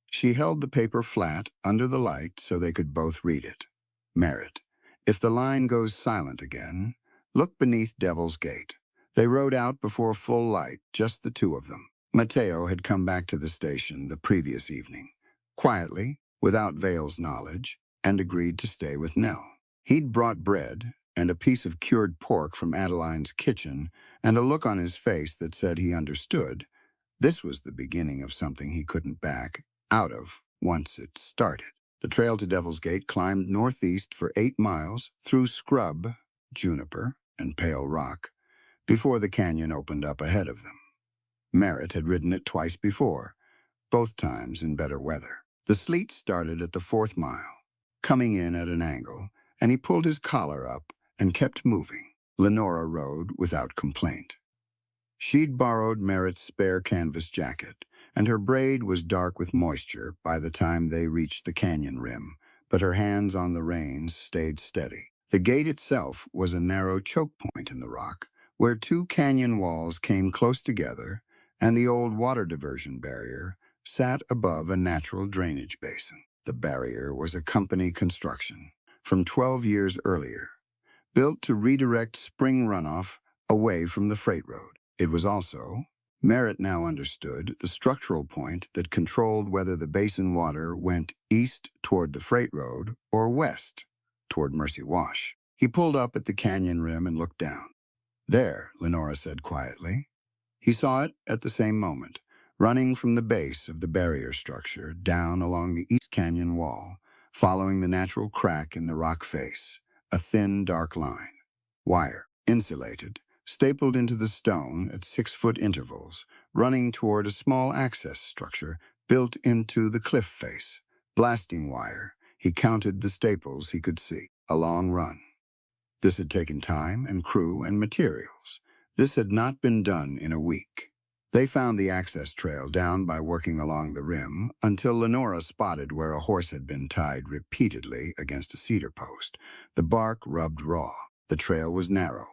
She held the paper flat under the light so they could both read it. Merritt, "If the line goes silent again, look beneath Devil's Gate." They rode out before full light, just the two of them. Mateo had come back to the station the previous evening, quietly, without Vale's knowledge, and agreed to stay with Nell. He'd brought bread and a piece of cured pork from Adeline's kitchen and a look on his face that said he understood. This was the beginning of something he couldn't back out of once it started. The trail to Devil's Gate climbed northeast for 8 miles through scrub, juniper, and pale rock before the canyon opened up ahead of them. Merritt had ridden it twice before, both times in better weather. The sleet started at the 4th mile, coming in at an angle, and he pulled his collar up and kept moving. Lenora rode without complaint. She'd borrowed Merritt's spare canvas jacket, and her braid was dark with moisture by the time they reached the canyon rim, but her hands on the reins stayed steady. The gate itself was a narrow choke point in the rock, where 2 canyon walls came close together, and the old water diversion barrier sat above a natural drainage basin. The barrier was a company construction from 12 years earlier, built to redirect spring runoff away from the freight road. It was also, Merritt now understood, the structural point that controlled whether the basin water went east toward the freight road or west toward Mercy Wash. He pulled up at the canyon rim and looked down. "There," Lenora said quietly. He saw it at the same moment, running from the base of the barrier structure down along the East Canyon wall, following the natural crack in the rock face, a thin, dark line. Wire, insulated, stapled into the stone at 6-foot intervals, running toward a small access structure built into the cliff face. Blasting wire, he counted the staples he could see. A long run. This had taken time and crew and materials. This had not been done in a week. They found the access trail down by working along the rim until Lenora spotted where a horse had been tied repeatedly against a cedar post. The bark rubbed raw. The trail was narrow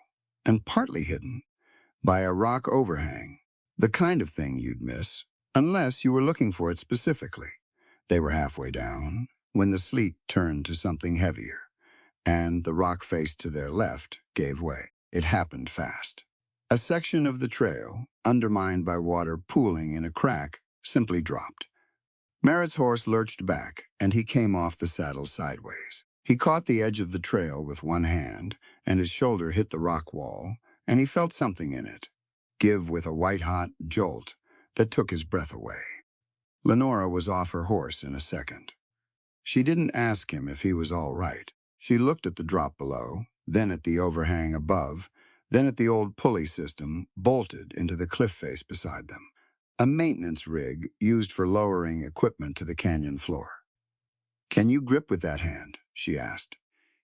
and partly hidden by a rock overhang, the kind of thing you'd miss unless you were looking for it specifically. They were halfway down when the sleet turned to something heavier, and the rock face to their left gave way. It happened fast. A section of the trail, undermined by water pooling in a crack, simply dropped. Merritt's horse lurched back, and he came off the saddle sideways. He caught the edge of the trail with one hand, and his shoulder hit the rock wall, and he felt something in it give with a white-hot jolt that took his breath away. Lenora was off her horse in a second. She didn't ask him if he was all right. She looked at the drop below, then at the overhang above, then at the old pulley system bolted into the cliff face beside them. A maintenance rig used for lowering equipment to the canyon floor. "Can you grip with that hand?" she asked.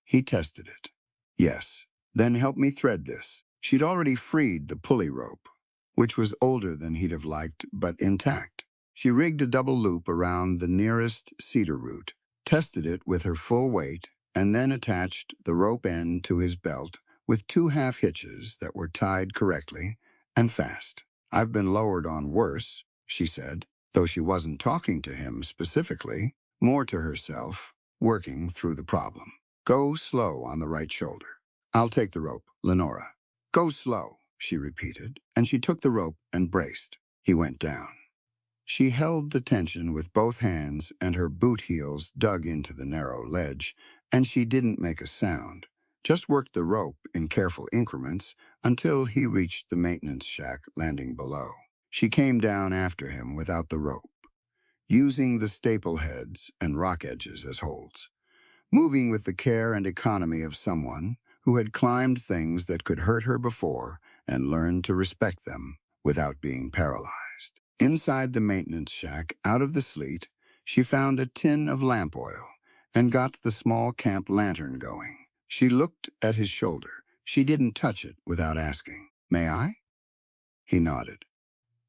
He tested it. "Yes." "Then help me thread this." She'd already freed the pulley rope, which was older than he'd have liked, but intact. She rigged a double loop around the nearest cedar root, tested it with her full weight, and then attached the rope end to his belt with 2 half hitches that were tied correctly and fast. "I've been lowered on worse," she said, though she wasn't talking to him specifically. More to herself, working through the problem. Go slow on the right shoulder. I'll take the rope, Lenora. Go slow, she repeated, and she took the rope and braced. He went down. She held the tension with both hands and her boot heels dug into the narrow ledge, and she didn't make a sound, just worked the rope in careful increments until he reached the maintenance shack landing below. She came down after him without the rope, using the staple heads and rock edges as holds, moving with the care and economy of someone who had climbed things that could hurt her before and learned to respect them without being paralyzed. Inside the maintenance shack, out of the sleet, she found a tin of lamp oil and got the small camp lantern going. She looked at his shoulder. She didn't touch it without asking, "May I?" He nodded.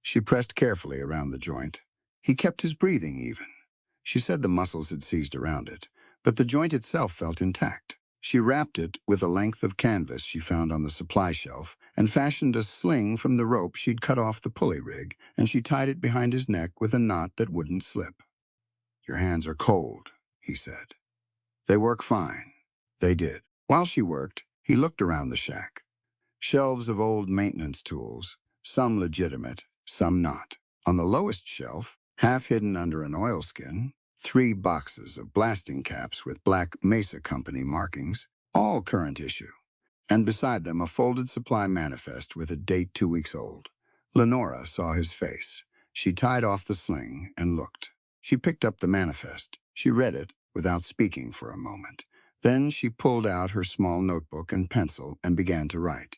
She pressed carefully around the joint. He kept his breathing even. She said the muscles had seized around it, but the joint itself felt intact. She wrapped it with a length of canvas she found on the supply shelf and fashioned a sling from the rope she'd cut off the pulley rig, and she tied it behind his neck with a knot that wouldn't slip. "Your hands are cold," he said. "They work fine." They did. While she worked, he looked around the shack. Shelves of old maintenance tools, some legitimate, some not. On the lowest shelf, half hidden under an oilskin, 3 boxes of blasting caps with Black Mesa Company markings, all current issue, and beside them a folded supply manifest with a date 2 weeks old. Lenora saw his face. She tied off the sling and looked. She picked up the manifest. She read it without speaking for a moment. Then she pulled out her small notebook and pencil and began to write.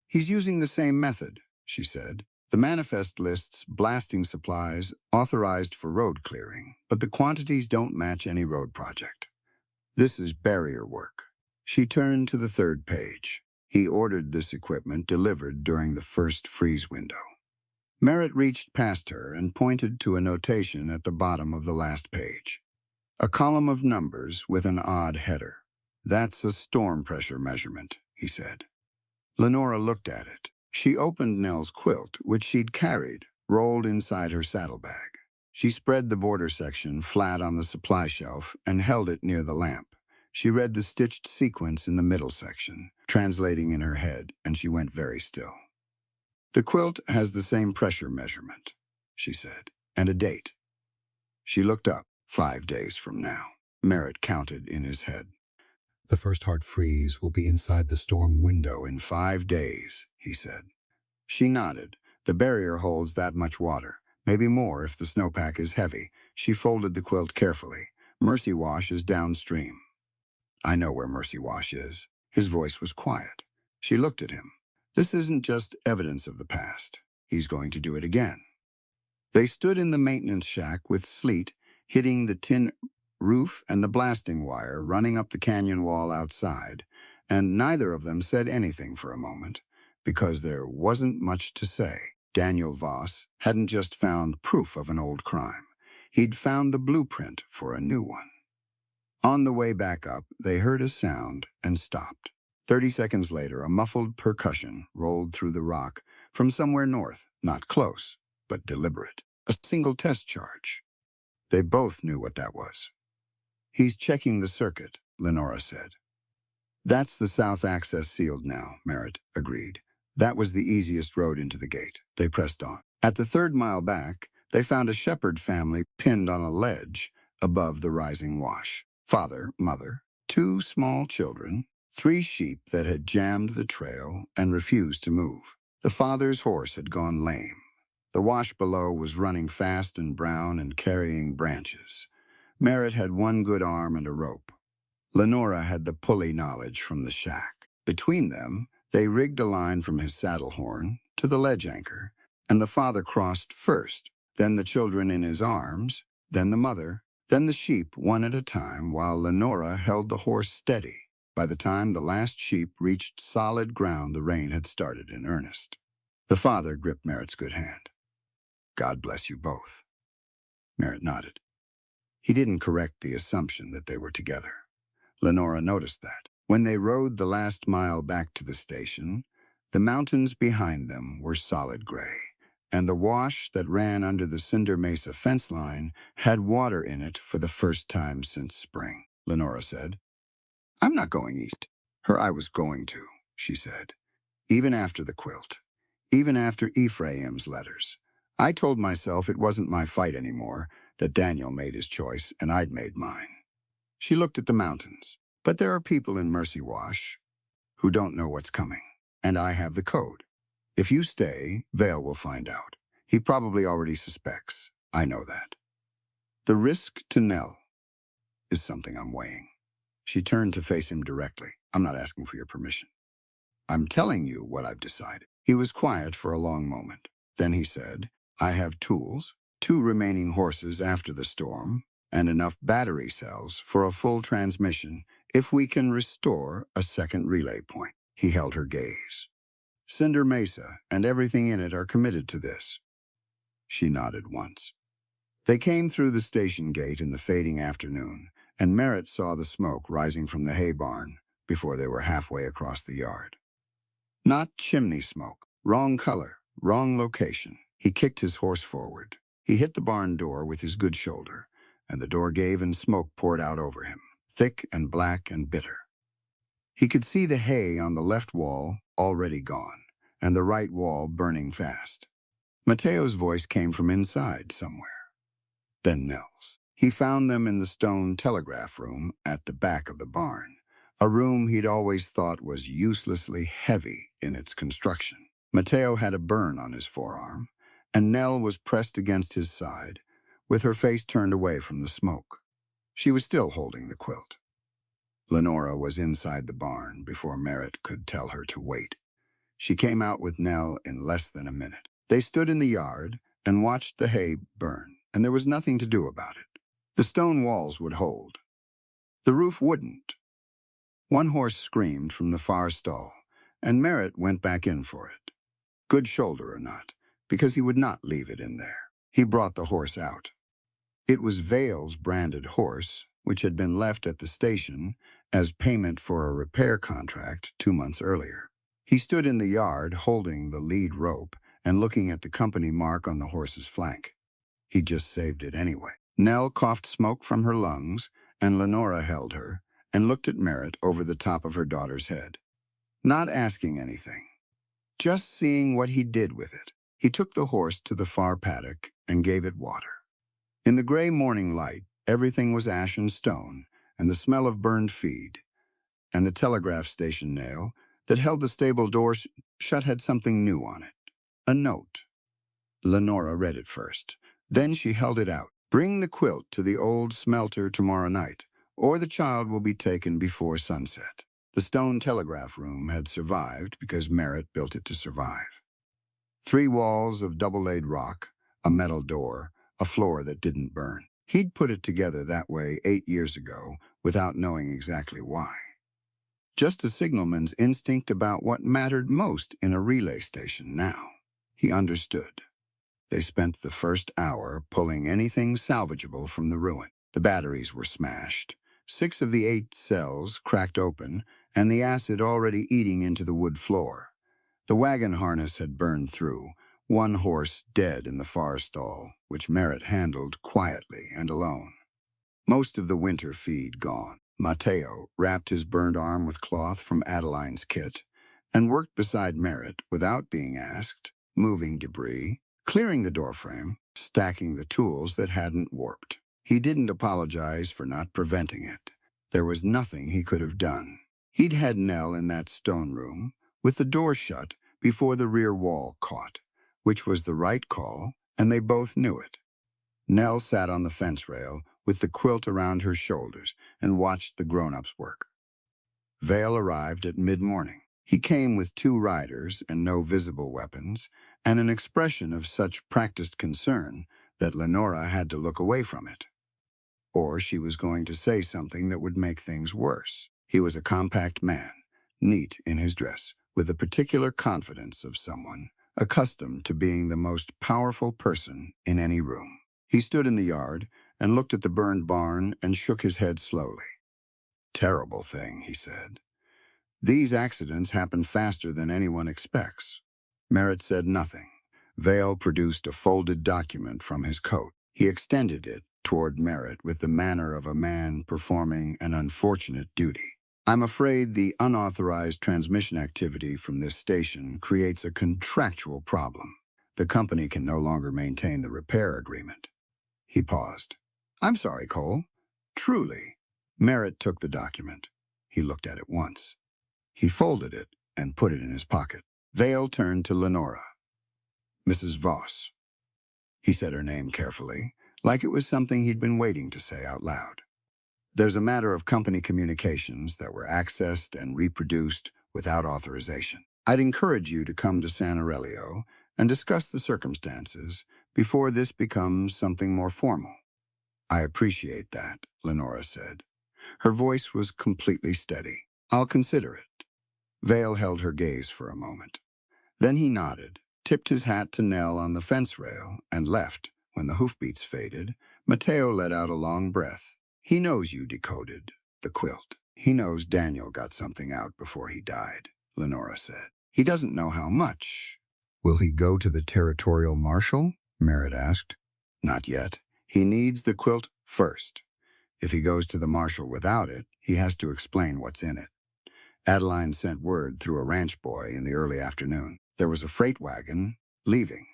"He's using the same method," she said. "The manifest lists blasting supplies authorized for road clearing, but the quantities don't match any road project. This is barrier work." She turned to the 3rd page. He ordered this equipment delivered during the first freeze window. Merritt reached past her and pointed to a notation at the bottom of the last page. A column of numbers with an odd header. "That's a storm pressure measurement," he said. Lenora looked at it. She opened Nell's quilt, which she'd carried, rolled inside her saddlebag. She spread the border section flat on the supply shelf and held it near the lamp. She read the stitched sequence in the middle section, translating in her head, and she went very still. "The quilt has the same pressure measurement," she said, "and a date." She looked up. 5 days from now. Merritt counted in his head. "The first hard freeze will be inside the storm window in 5 days, he said. She nodded. "The barrier holds that much water, maybe more if the snowpack is heavy." She folded the quilt carefully. "Mercy Wash is downstream." "I know where Mercy Wash is." His voice was quiet. She looked at him. "This isn't just evidence of the past. He's going to do it again." They stood in the maintenance shack with sleet hitting the tin roof and the blasting wire running up the canyon wall outside, and neither of them said anything for a moment, because there wasn't much to say. Daniel Voss hadn't just found proof of an old crime. He'd found the blueprint for a new one. On the way back up, they heard a sound and stopped. 30 seconds later, a muffled percussion rolled through the rock from somewhere north, not close, but deliberate. A single test charge. They both knew what that was. "He's checking the circuit," Lenora said. "That's the south access sealed now," Merritt agreed. That was the easiest road into the gate. They pressed on. At the 3rd mile back, they found a shepherd family pinned on a ledge above the rising wash. Father, mother, 2 small children, 3 sheep that had jammed the trail and refused to move. The father's horse had gone lame. The wash below was running fast and brown and carrying branches. Merritt had 1 good arm and a rope. Lenora had the pulley knowledge from the shack. Between them, they rigged a line from his saddle horn to the ledge anchor, and the father crossed first, then the children in his arms, then the mother, then the sheep one at a time, while Lenora held the horse steady. By the time the last sheep reached solid ground, the rain had started in earnest. The father gripped Merritt's good hand. "God bless you both." Merritt nodded. He didn't correct the assumption that they were together. Lenora noticed that. When they rode the last mile back to the station, the mountains behind them were solid gray, and the wash that ran under the Cinder Mesa fence line had water in it for the first time since spring, Lenora said. I'm not going east. I was going to, she said. Even after the quilt. Even after Ephraim's letters. I told myself it wasn't my fight anymore, that Daniel made his choice and I'd made mine. She looked at the mountains. But there are people in Mercy Wash who don't know what's coming. And I have the code. If you stay, Vale will find out. He probably already suspects. I know that. The risk to Nell is something I'm weighing. She turned to face him directly. I'm not asking for your permission. I'm telling you what I've decided. He was quiet for a long moment. Then he said, I have tools, 2 remaining horses after the storm, and enough battery cells for a full transmission if we can restore a second relay point. He held her gaze. Cinder Mesa and everything in it are committed to this. She nodded once. They came through the station gate in the fading afternoon, and Merritt saw the smoke rising from the hay barn before they were halfway across the yard. Not chimney smoke. Wrong color, wrong location. He kicked his horse forward. He hit the barn door with his good shoulder, and the door gave and smoke poured out over him, thick and black and bitter. He could see the hay on the left wall already gone, and the right wall burning fast. Mateo's voice came from inside somewhere. Then Nell's. He found them in the stone telegraph room at the back of the barn, a room he'd always thought was uselessly heavy in its construction. Mateo had a burn on his forearm, and Nell was pressed against his side, with her face turned away from the smoke. She was still holding the quilt. Lenora was inside the barn before Merritt could tell her to wait. She came out with Nell in less than a minute. They stood in the yard and watched the hay burn, and there was nothing to do about it. The stone walls would hold. The roof wouldn't. One horse screamed from the far stall, and Merritt went back in for it. Good shoulder or not, because he would not leave it in there. He brought the horse out. It was Vale's branded horse, which had been left at the station as payment for a repair contract 2 months earlier. He stood in the yard holding the lead rope and looking at the company mark on the horse's flank. He just saved it anyway. Nell coughed smoke from her lungs, and Lenora held her and looked at Merritt over the top of her daughter's head. Not asking anything, just seeing what he did with it. He took the horse to the far paddock and gave it water. In the gray morning light, everything was ash and stone, and the smell of burned feed, and the telegraph station nail that held the stable door shut had something new on it. A note. Lenora read it first. Then she held it out. Bring the quilt to the old smelter tomorrow night, or the child will be taken before sunset. The stone telegraph room had survived because Merritt built it to survive. 3 walls of double-laid rock, a metal door, a floor that didn't burn. He'd put it together that way 8 years ago without knowing exactly why. Just a signalman's instinct about what mattered most in a relay station now. He understood. They spent the first hour pulling anything salvageable from the ruin. The batteries were smashed, 6 of the 8 cells cracked open, and the acid already eating into the wood floor. The wagon harness had burned through, 1 horse dead in the far stall, which Merritt handled quietly and alone. Most of the winter feed gone. Mateo wrapped his burned arm with cloth from Adeline's kit and worked beside Merritt without being asked, moving debris, clearing the doorframe, stacking the tools that hadn't warped. He didn't apologize for not preventing it. There was nothing he could have done. He'd had Nell in that stone room, with the door shut before the rear wall caught, which was the right call, and they both knew it. Nell sat on the fence rail with the quilt around her shoulders and watched the grown-ups work. Vale arrived at mid-morning. He came with 2 riders and no visible weapons, and an expression of such practiced concern that Lenora had to look away from it. Or she was going to say something that would make things worse. He was a compact man, neat in his dress, with the particular confidence of someone accustomed to being the most powerful person in any room. He stood in the yard and looked at the burned barn and shook his head slowly. Terrible thing, he said. These accidents happen faster than anyone expects. Merritt said nothing, Vale produced a folded document from his coat. He extended it toward Merritt with the manner of a man performing an unfortunate duty. I'm afraid the unauthorized transmission activity from this station creates a contractual problem. The company can no longer maintain the repair agreement. He paused. I'm sorry, Cole. Truly. Merritt took the document. He looked at it once. He folded it and put it in his pocket. Vale turned to Lenora. Mrs. Voss. He said her name carefully, like it was something he'd been waiting to say out loud. There's a matter of company communications that were accessed and reproduced without authorization. I'd encourage you to come to San Aurelio and discuss the circumstances before this becomes something more formal. I appreciate that, Lenora said. Her voice was completely steady. I'll consider it. Vale held her gaze for a moment. Then he nodded, tipped his hat to Nell on the fence rail, and left. When the hoofbeats faded, Mateo let out a long breath. He knows you decoded the quilt. He knows Daniel got something out before he died, Lenora said. He doesn't know how much. Will he go to the territorial marshal? Merritt asked. Not yet. He needs the quilt first. If he goes to the marshal without it, he has to explain what's in it. Adeline sent word through a ranch boy in the early afternoon. There was a freight wagon leaving.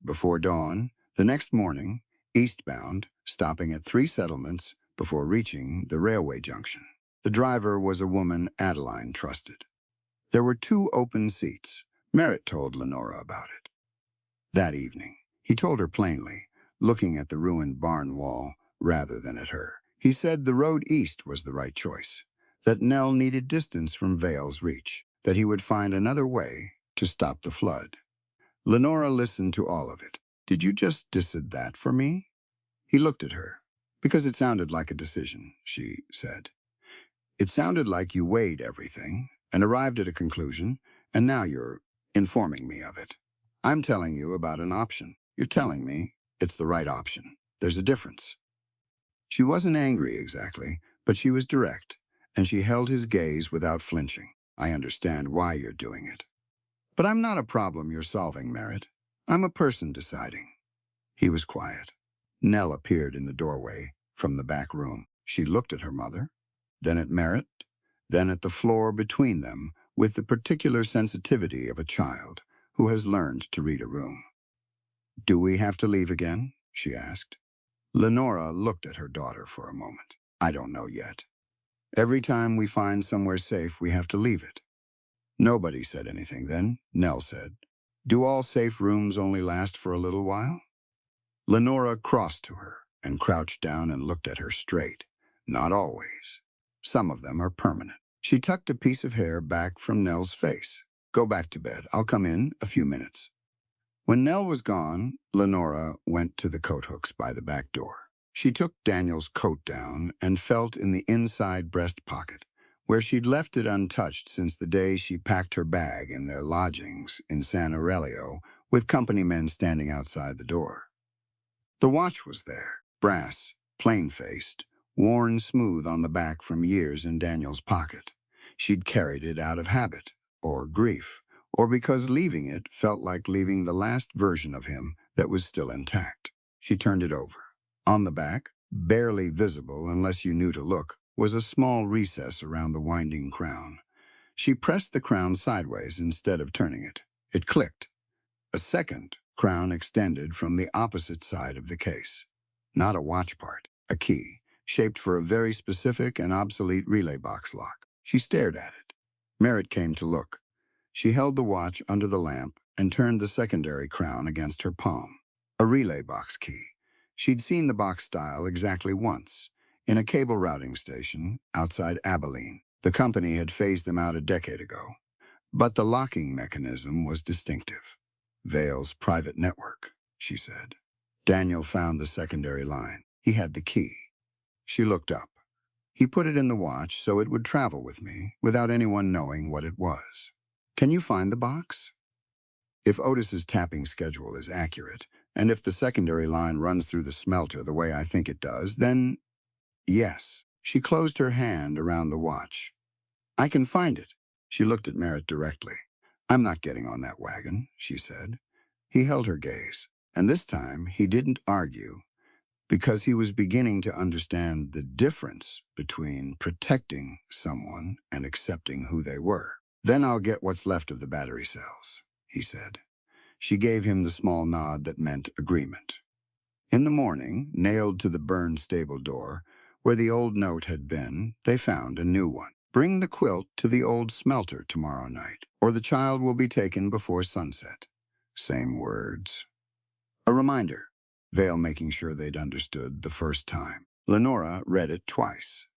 Before dawn, the next morning, eastbound, stopping at 3 settlements before reaching the railway junction. The driver was a woman Adeline trusted. There were 2 open seats. Merritt told Lenora about it. That evening, he told her plainly, looking at the ruined barn wall rather than at her. He said the road east was the right choice, that Nell needed distance from Vale's reach, that he would find another way to stop the flood. Lenora listened to all of it. Did you just decide that for me? He looked at her. Because it sounded like a decision, she said. It sounded like you weighed everything and arrived at a conclusion, and now you're informing me of it. I'm telling you about an option. You're telling me it's the right option. There's a difference. She wasn't angry exactly, but she was direct, and she held his gaze without flinching. I understand why you're doing it. But I'm not a problem you're solving, Merritt. I'm a person deciding. He was quiet. Nell appeared in the doorway from the back room. She looked at her mother, then at Merritt, then at the floor between them with the particular sensitivity of a child who has learned to read a room. Do we have to leave again? She asked. Lenora looked at her daughter for a moment. I don't know yet. Every time we find somewhere safe, we have to leave it. Nobody said anything then, Nell said. Do all safe rooms only last for a little while? Lenora crossed to her and crouched down and looked at her straight. Not always. Some of them are permanent. She tucked a piece of hair back from Nell's face. Go back to bed. I'll come in a few minutes. When Nell was gone, Lenora went to the coat hooks by the back door. She took Daniel's coat down and felt in the inside breast pocket, where she'd left it untouched since the day she packed her bag in their lodgings in San Aurelio, with company men standing outside the door. The watch was there, brass, plain-faced, worn smooth on the back from years in Daniel's pocket. She'd carried it out of habit, or grief, or because leaving it felt like leaving the last version of him that was still intact. She turned it over. On the back, barely visible unless you knew to look, was a small recess around the winding crown. She pressed the crown sideways instead of turning it. It clicked. A second crown extended from the opposite side of the case. Not a watch part, a key, shaped for a very specific and obsolete relay box lock. She stared at it. Merritt came to look. She held the watch under the lamp and turned the secondary crown against her palm. A relay box key. She'd seen the box style exactly once, in a cable routing station outside Abilene. The company had phased them out a decade ago, but the locking mechanism was distinctive. Vale's private network, she said. Daniel found the secondary line. He had the key. She looked up. He put it in the watch so it would travel with me without anyone knowing what it was. Can you find the box? If Otis's tapping schedule is accurate, and if the secondary line runs through the smelter the way I think it does, then yes. She closed her hand around the watch. I can find it. She looked at Merritt directly. I'm not getting on that wagon, she said. He held her gaze, and this time he didn't argue because he was beginning to understand the difference between protecting someone and accepting who they were. "Then I'll get what's left of the battery cells," he said. She gave him the small nod that meant agreement. In the morning, nailed to the burned stable door, where the old note had been, they found a new one. "Bring the quilt to the old smelter tomorrow night, or the child will be taken before sunset." Same words. A reminder, Vale making sure they'd understood the first time. Lenora read it twice.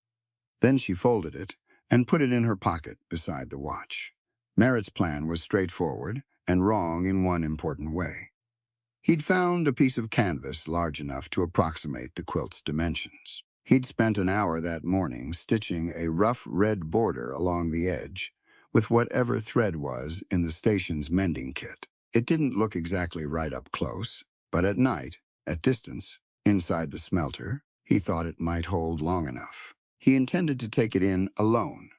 Then she folded it and put it in her pocket beside the watch. Merritt's plan was straightforward and wrong in one important way. He'd found a piece of canvas large enough to approximate the quilt's dimensions. He'd spent an hour that morning stitching a rough red border along the edge with whatever thread was in the station's mending kit. It didn't look exactly right up close, but at night, at distance, inside the smelter, he thought it might hold long enough. He intended to take it in alone.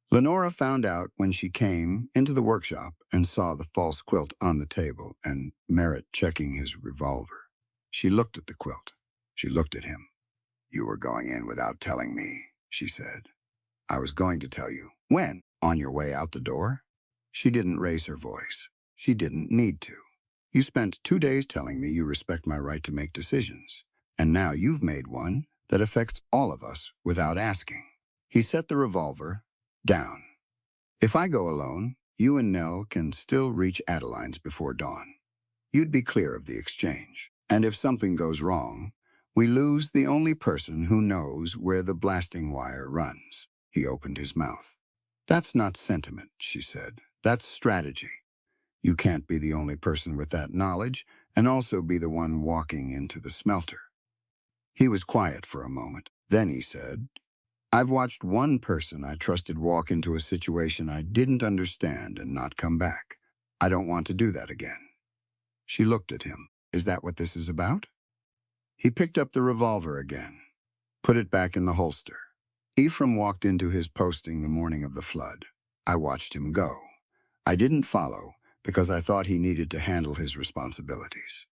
Lenora found out when she came into the workshop and saw the false quilt on the table and Merritt checking his revolver. She looked at the quilt. She looked at him. "You were going in without telling me," she said. "I was going to tell you." "When? On your way out the door?" She didn't raise her voice. She didn't need to. "You spent 2 days telling me you respect my right to make decisions, and now you've made one that affects all of us without asking." He set the revolver down. "If I go alone, you and Nell can still reach Adeline's before dawn. You'd be clear of the exchange. And if something goes wrong, we lose the only person who knows where the blasting wire runs." He opened his mouth. "That's not sentiment," she said. "That's strategy. You can't be the only person with that knowledge and also be the one walking into the smelter." He was quiet for a moment. Then he said, "I've watched one person I trusted walk into a situation I didn't understand and not come back. I don't want to do that again." She looked at him. "Is that what this is about?" He picked up the revolver again, put it back in the holster. Ephraim walked into his posting the morning of the flood. I watched him go. I didn't follow because I thought he needed to handle his responsibilities.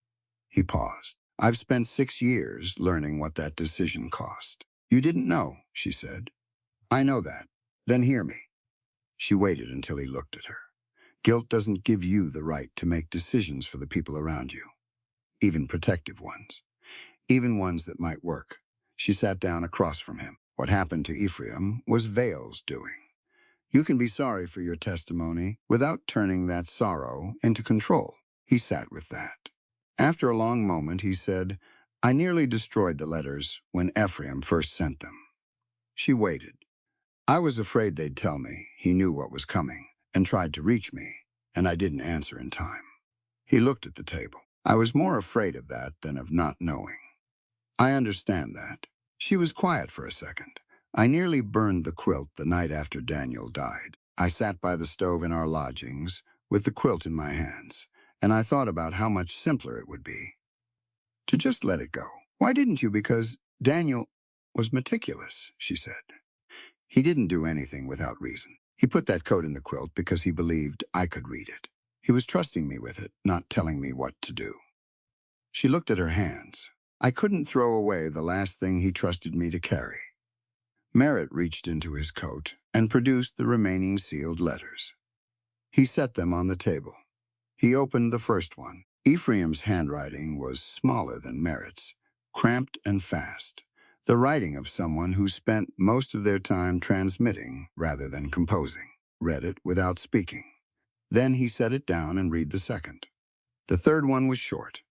He paused. "I've spent 6 years learning what that decision cost." "You didn't know," she said. "I know that. Then hear me." She waited until he looked at her. "Guilt doesn't give you the right to make decisions for the people around you, even protective ones, even ones that might work." She sat down across from him. "What happened to Ephraim was Vale's doing. You can be sorry for your testimony without turning that sorrow into control." He sat with that. After a long moment, he said, "I nearly destroyed the letters when Ephraim first sent them." She waited. "I was afraid they'd tell me he knew what was coming and tried to reach me, and I didn't answer in time." He looked at the table. "I was more afraid of that than of not knowing." "I understand that." She was quiet for a second. "I nearly burned the quilt the night after Daniel died. I sat by the stove in our lodgings with the quilt in my hands, and I thought about how much simpler it would be to just let it go." "Why didn't you?" "Because Daniel was meticulous," she said. "He didn't do anything without reason. He put that coat in the quilt because he believed I could read it. He was trusting me with it, not telling me what to do." She looked at her hands. "I couldn't throw away the last thing he trusted me to carry." Merritt reached into his coat and produced the remaining sealed letters. He set them on the table. He opened the first one. Ephraim's handwriting was smaller than Merritt's, cramped and fast, the writing of someone who spent most of their time transmitting rather than composing. Read it without speaking. Then he set it down and read the second. The third one was short.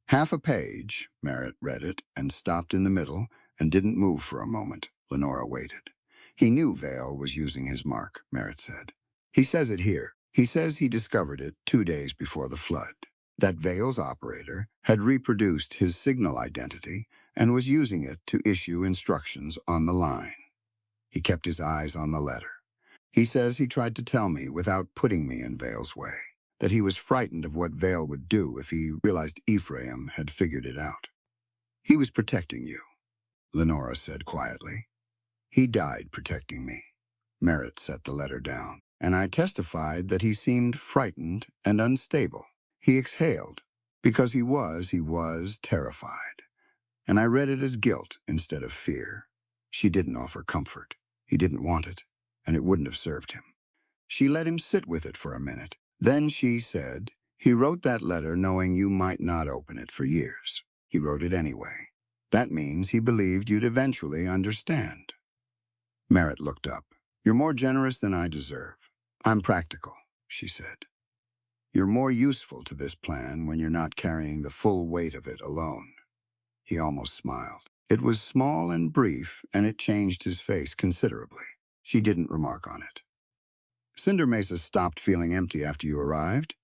"Half a page." Merritt read it and stopped in the middle and didn't move for a moment. Lenora waited. "He knew Vale was using his mark," Merritt said. "He says it here. He says he discovered it 2 days before the flood. That Vale's operator had reproduced his signal identity and was using it to issue instructions on the line." He kept his eyes on the letter. "He says he tried to tell me without putting me in Vale's way, that he was frightened of what Vale would do if he realized Ephraim had figured it out. He was protecting you," Lenora said quietly. "He died protecting me." Merritt set the letter down, "and I testified that he seemed frightened and unstable. He exhaled, because he was terrified. And I read it as guilt instead of fear. She didn't offer comfort. He didn't want it, and it wouldn't have served him. She let him sit with it for a minute. Then she said, "He wrote that letter knowing you might not open it for years. He wrote it anyway. That means he believed you'd eventually understand." Merritt looked up. "You're more generous than I deserve. I'm practical," she said. "You're more useful to this plan when you're not carrying the full weight of it alone." He almost smiled. It was small and brief, and it changed his face considerably. She didn't remark on it. "Cinder Mesa stopped feeling empty after you arrived,"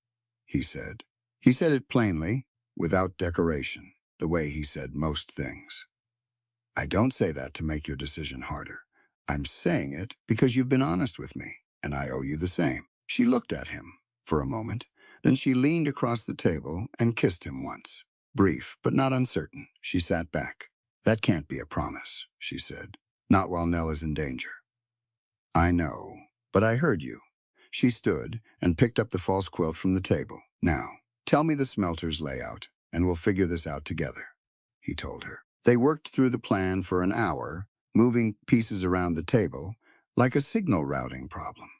he said. He said it plainly, without decoration, the way he said most things. "I don't say that to make your decision harder. I'm saying it because you've been honest with me, and I owe you the same." She looked at him for a moment. Then she leaned across the table and kissed him once. Brief, but not uncertain. She sat back. "That can't be a promise," she said. "Not while Nell is in danger." "I know, but I heard you." She stood and picked up the false quilt from the table. "Now, tell me the smelter's layout, and we'll figure this out together," he told her. They worked through the plan for an hour, moving pieces around the table, like a signal routing problem,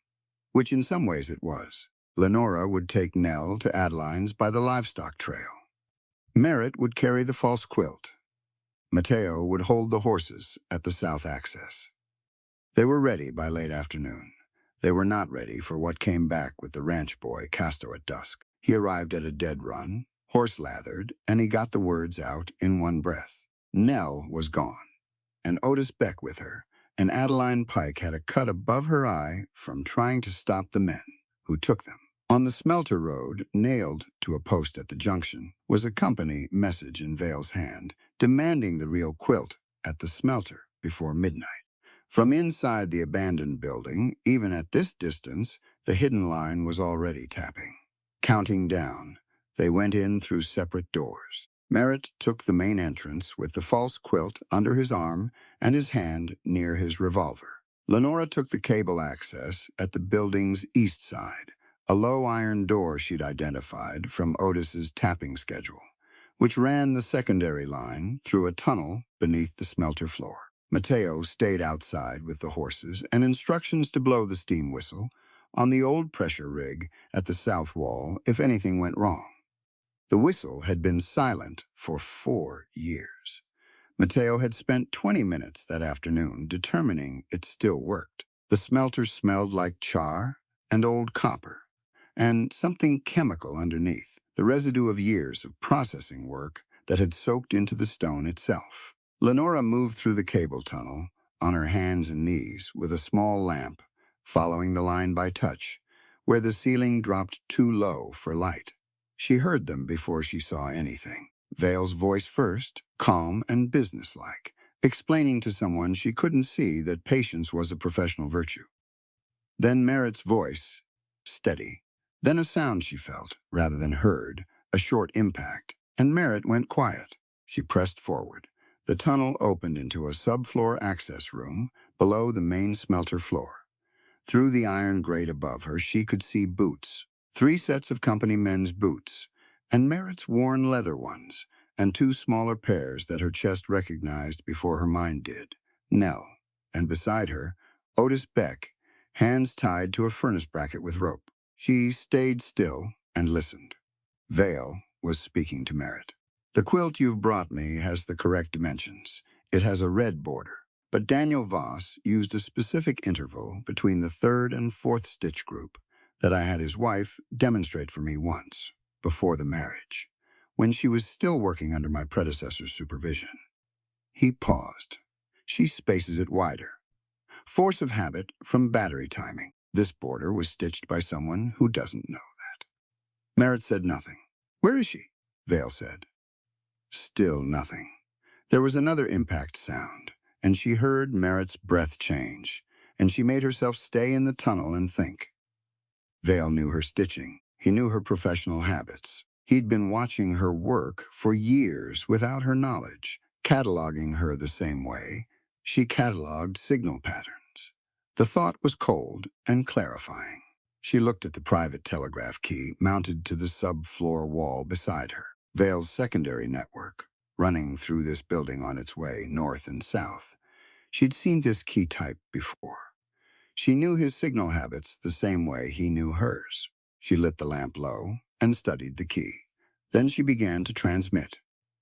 which in some ways it was. Lenora would take Nell to Adeline's by the livestock trail. Merritt would carry the false quilt. Mateo would hold the horses at the south access. They were ready by late afternoon. They were not ready for what came back with the ranch boy, Casto, at dusk. He arrived at a dead run, horse-lathered, and he got the words out in one breath. Nell was gone, and Otis Beck with her, and Adeline Pike had a cut above her eye from trying to stop the men who took them. On the smelter road, nailed to a post at the junction, was a company message in Vale's hand, demanding the real quilt at the smelter before midnight. From inside the abandoned building, even at this distance, the hidden line was already tapping. Counting down, they went in through separate doors. Merritt took the main entrance with the false quilt under his arm and his hand near his revolver. Lenora took the cable access at the building's east side, a low iron door she'd identified from Otis's tapping schedule, which ran the secondary line through a tunnel beneath the smelter floor. Mateo stayed outside with the horses and instructions to blow the steam whistle on the old pressure rig at the south wall if anything went wrong. The whistle had been silent for 4 years. Mateo had spent 20 minutes that afternoon determining it still worked. The smelter smelled like char and old copper, and something chemical underneath, the residue of years of processing work that had soaked into the stone itself. Lenora moved through the cable tunnel on her hands and knees with a small lamp, following the line by touch, where the ceiling dropped too low for light. She heard them before she saw anything. Vale's voice first, calm and businesslike, explaining to someone she couldn't see that patience was a professional virtue. Then Merritt's voice, steady. Then a sound she felt, rather than heard, a short impact, and Merritt went quiet. She pressed forward. The tunnel opened into a subfloor access room below the main smelter floor. Through the iron grate above her, she could see boots, 3 sets of company men's boots, and Merritt's worn leather ones, and 2 smaller pairs that her chest recognized before her mind did. Nell, and beside her, Otis Beck, hands tied to a furnace bracket with rope. She stayed still and listened. Vale was speaking to Merritt. "The quilt you've brought me has the correct dimensions. It has a red border. But Daniel Voss used a specific interval between the 3rd and 4th stitch group that I had his wife demonstrate for me once, before the marriage, when she was still working under my predecessor's supervision." He paused. "She spaces it wider. Force of habit from battery timing. This border was stitched by someone who doesn't know that." Merritt said nothing. "Where is she?" Vale said. Still nothing. There was another impact sound, and she heard Merritt's breath change, and she made herself stay in the tunnel and think. Vale knew her stitching. He knew her professional habits. He'd been watching her work for years without her knowledge, cataloging her the same way she cataloged signal patterns. The thought was cold and clarifying. She looked at the private telegraph key mounted to the subfloor wall beside her. Vale's secondary network, running through this building on its way north and south. She'd seen this key type before. She knew his signal habits the same way he knew hers. She lit the lamp low and studied the key. Then she began to transmit.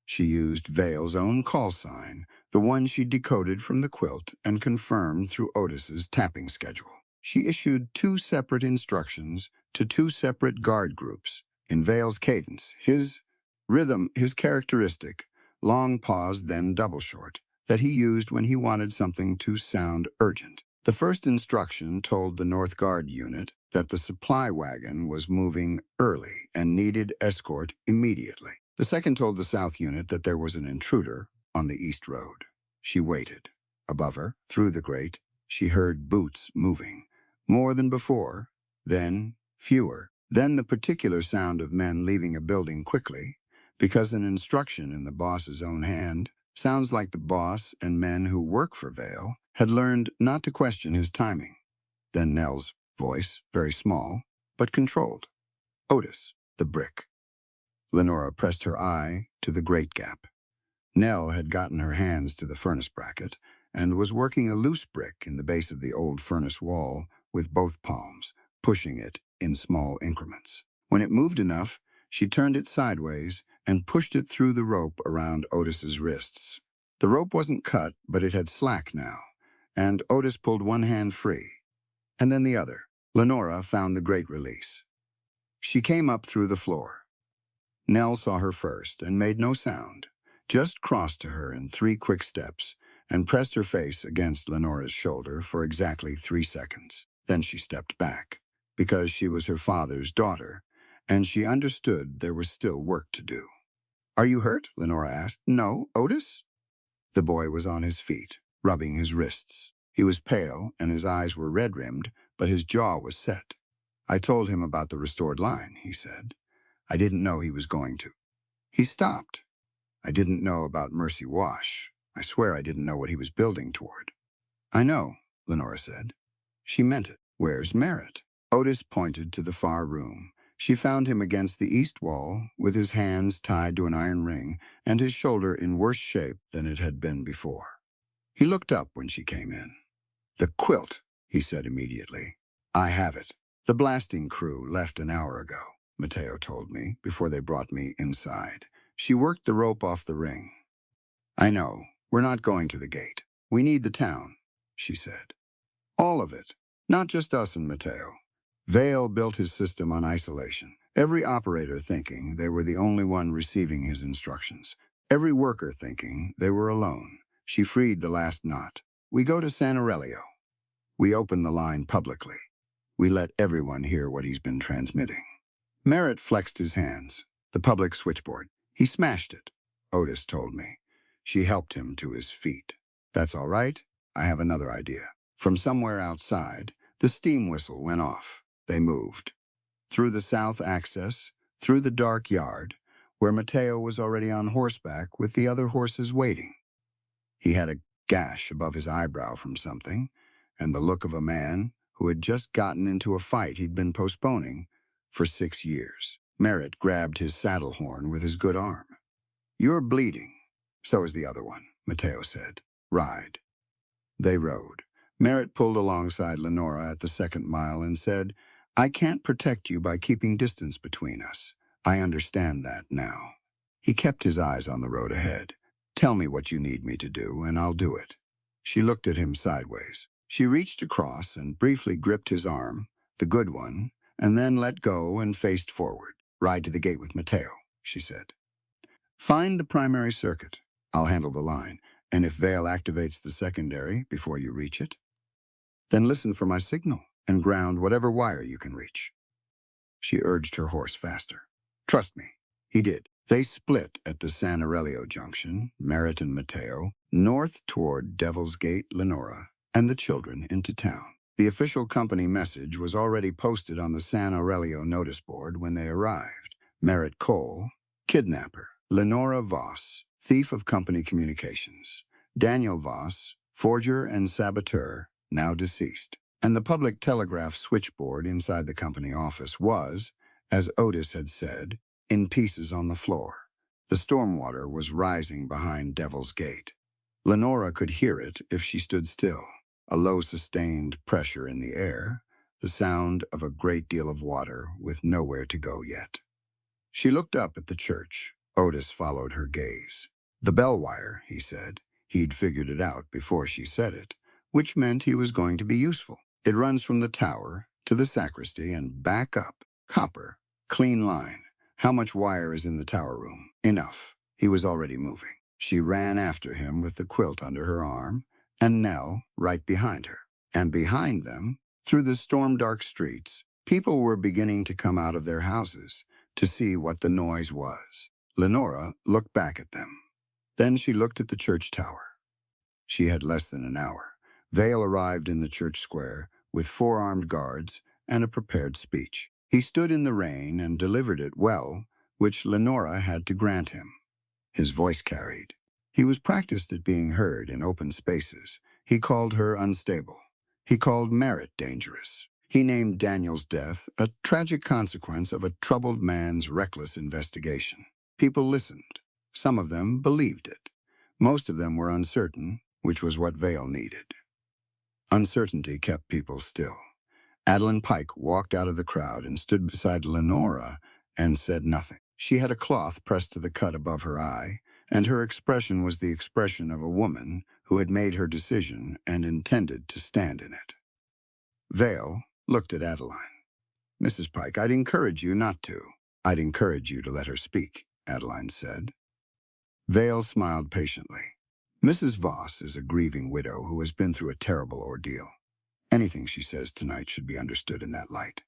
She used Vale's own call sign, the one she decoded from the quilt and confirmed through Otis's tapping schedule. She issued 2 separate instructions to 2 separate guard groups in Vale's cadence, his rhythm, his characteristic, long pause then double short, that he used when he wanted something to sound urgent. The first instruction told the North Guard unit that the supply wagon was moving early and needed escort immediately. The second told the South unit that there was an intruder on the East Road. She waited. Above her, through the grate, she heard boots moving. More than before, then fewer. Then the particular sound of men leaving a building quickly, because an instruction in the boss's own hand sounds like the boss and men who work for Vale had learned not to question his timing. Then Nell's voice, very small, but controlled. Otis, the brick. Lenora pressed her eye to the grate gap. Nell had gotten her hands to the furnace bracket and was working a loose brick in the base of the old furnace wall with both palms, pushing it in small increments. When it moved enough, she turned it sideways and pushed it through the rope around Otis's wrists. The rope wasn't cut, but it had slack now, and Otis pulled one hand free, and then the other. Lenora found the grate release. She came up through the floor. Nell saw her first and made no sound, just crossed to her in 3 quick steps and pressed her face against Lenora's shoulder for exactly 3 seconds. Then she stepped back, because she was her father's daughter, and she understood there was still work to do. "Are you hurt?" Lenora asked. "No, Otis?" The boy was on his feet, rubbing his wrists. He was pale and his eyes were red-rimmed, but his jaw was set. "I told him about the restored line," he said. "I didn't know he was going to." He stopped. "I didn't know about Mercy Wash. I swear I didn't know what he was building toward." "I know," Lenora said. She meant it. "Where's Merritt?" Otis pointed to the far room. She found him against the east wall, with his hands tied to an iron ring and his shoulder in worse shape than it had been before. He looked up when she came in. "The quilt," he said immediately. "I have it. The blasting crew left an hour ago," Mateo told me, before they brought me inside. "She worked the rope off the ring." "I know. We're not going to the gate. We need the town," she said. "All of it. Not just us and Mateo." Vale built his system on isolation, every operator thinking they were the only one receiving his instructions, every worker thinking they were alone. She freed the last knot. "We go to San Aurelio. We open the line publicly. We let everyone hear what he's been transmitting." Merritt flexed his hands. "The public switchboard. He smashed it," Otis told me. She helped him to his feet. "That's all right. I have another idea." From somewhere outside, the steam whistle went off. They moved. Through the south access, through the dark yard, where Mateo was already on horseback with the other horses waiting. He had a gash above his eyebrow from something, and the look of a man who had just gotten into a fight he'd been postponing for 6 years. Merritt grabbed his saddle horn with his good arm. "You're bleeding. So is the other one," Mateo said. "Ride." They rode. Merritt pulled alongside Lenora at the 2nd mile and said, "I can't protect you by keeping distance between us. I understand that now." He kept his eyes on the road ahead. "Tell me what you need me to do, and I'll do it." She looked at him sideways. She reached across and briefly gripped his arm, the good one, and then let go and faced forward. "Ride to the gate with Mateo," she said. "Find the primary circuit. I'll handle the line, and if Vale activates the secondary before you reach it, then listen for my signal and ground whatever wire you can reach." She urged her horse faster. "Trust me." He did. They split at the San Aurelio junction, Merritt and Mateo, north toward Devil's Gate, Lenora, and the children into town. The official company message was already posted on the San Aurelio notice board when they arrived. Merritt Cole, kidnapper. Lenora Voss, thief of company communications. Daniel Voss, forger and saboteur, now deceased. And the public telegraph switchboard inside the company office was, as Otis had said, in pieces on the floor. The stormwater was rising behind Devil's Gate. Lenora could hear it if she stood still, a low sustained pressure in the air, the sound of a great deal of water with nowhere to go yet. She looked up at the church. Otis followed her gaze. The bell wire, he said. He'd figured it out before she said it, which meant he was going to be useful. It runs from the tower to the sacristy and back up. Copper. Clean line. How much wire is in the tower room? Enough. He was already moving. She ran after him with the quilt under her arm, and Nell right behind her. And behind them, through the storm-dark streets, people were beginning to come out of their houses to see what the noise was. Lenora looked back at them. Then she looked at the church tower. She had less than an hour. Vale arrived in the church square with 4 armed guards and a prepared speech. He stood in the rain and delivered it well, which Lenora had to grant him. His voice carried. He was practiced at being heard in open spaces. He called her unstable. He called Merritt dangerous. He named Daniel's death a tragic consequence of a troubled man's reckless investigation. People listened. Some of them believed it. Most of them were uncertain, which was what Vale needed. Uncertainty kept people still. Adeline Pike walked out of the crowd and stood beside Lenora and said nothing. She had a cloth pressed to the cut above her eye, and her expression was the expression of a woman who had made her decision and intended to stand in it. Vale looked at Adeline. "Mrs. Pike, I'd encourage you not to." "I'd encourage you to let her speak," Adeline said. Vale smiled patiently. "Mrs. Voss is a grieving widow who has been through a terrible ordeal. Anything she says tonight should be understood in that light."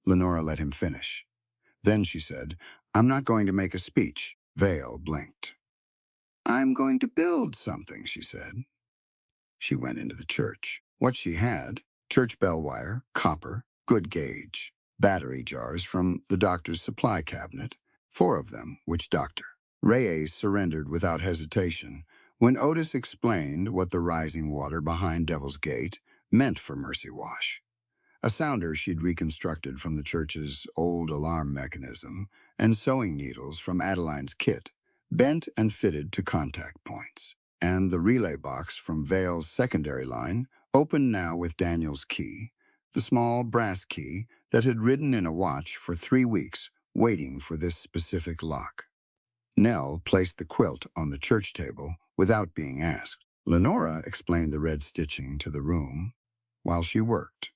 Lenora let him finish. Then she said, "I'm not going to make a speech." Vale blinked. "I'm going to build something," she said. She went into the church. What she had: church bell wire, copper, good gauge, battery jars from the doctor's supply cabinet, 4 of them. Which doctor? Reyes surrendered without hesitation when Otis explained what the rising water behind Devil's Gate meant for Mercy Wash. A sounder she'd reconstructed from the church's old alarm mechanism, and sewing needles from Adeline's kit, bent and fitted to contact points. And the relay box from Vale's secondary line, opened now with Daniel's key, the small brass key that had ridden in a watch for 3 weeks, waiting for this specific lock. Nell placed the quilt on the church table without being asked. Lenora explained the red stitching to the room while she worked.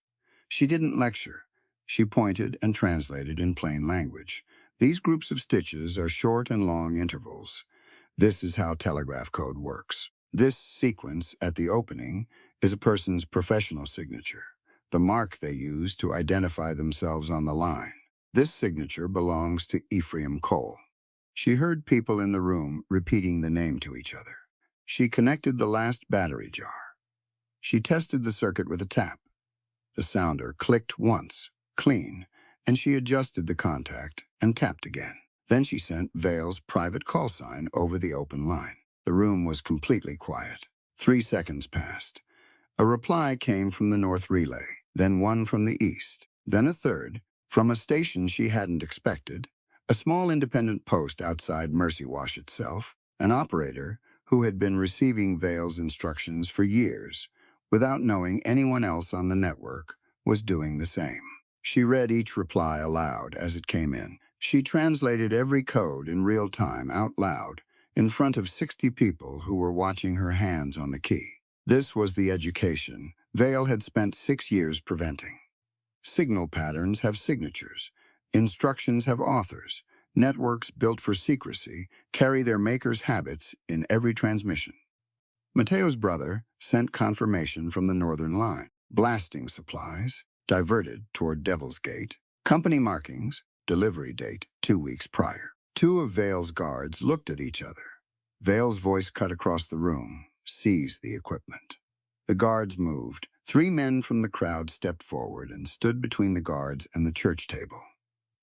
She didn't lecture. She pointed and translated in plain language. These groups of stitches are short and long intervals. This is how telegraph code works. This sequence at the opening is a person's professional signature, the mark they use to identify themselves on the line. This signature belongs to Ephraim Cole. She heard people in the room repeating the name to each other. She connected the last battery jar. She tested the circuit with a tap. The sounder clicked once, clean, and she adjusted the contact and tapped again. Then she sent Vale's private call sign over the open line. The room was completely quiet. 3 seconds passed. A reply came from the north relay, then one from the east, then a third, from a station she hadn't expected, a small independent post outside Mercy Wash itself, an operator who had been receiving Vale's instructions for years, without knowing anyone else on the network was doing the same. She read each reply aloud as it came in. She translated every code in real time out loud in front of 60 people who were watching her hands on the key. This was the education Vale had spent 6 years preventing. Signal patterns have signatures. Instructions have authors. Networks built for secrecy carry their makers' habits in every transmission. Mateo's brother sent confirmation from the northern line. Blasting supplies, diverted toward Devil's Gate. Company markings, delivery date 2 weeks prior. 2 of Vale's guards looked at each other. Vale's voice cut across the room, seized the equipment. The guards moved. 3 men from the crowd stepped forward and stood between the guards and the church table.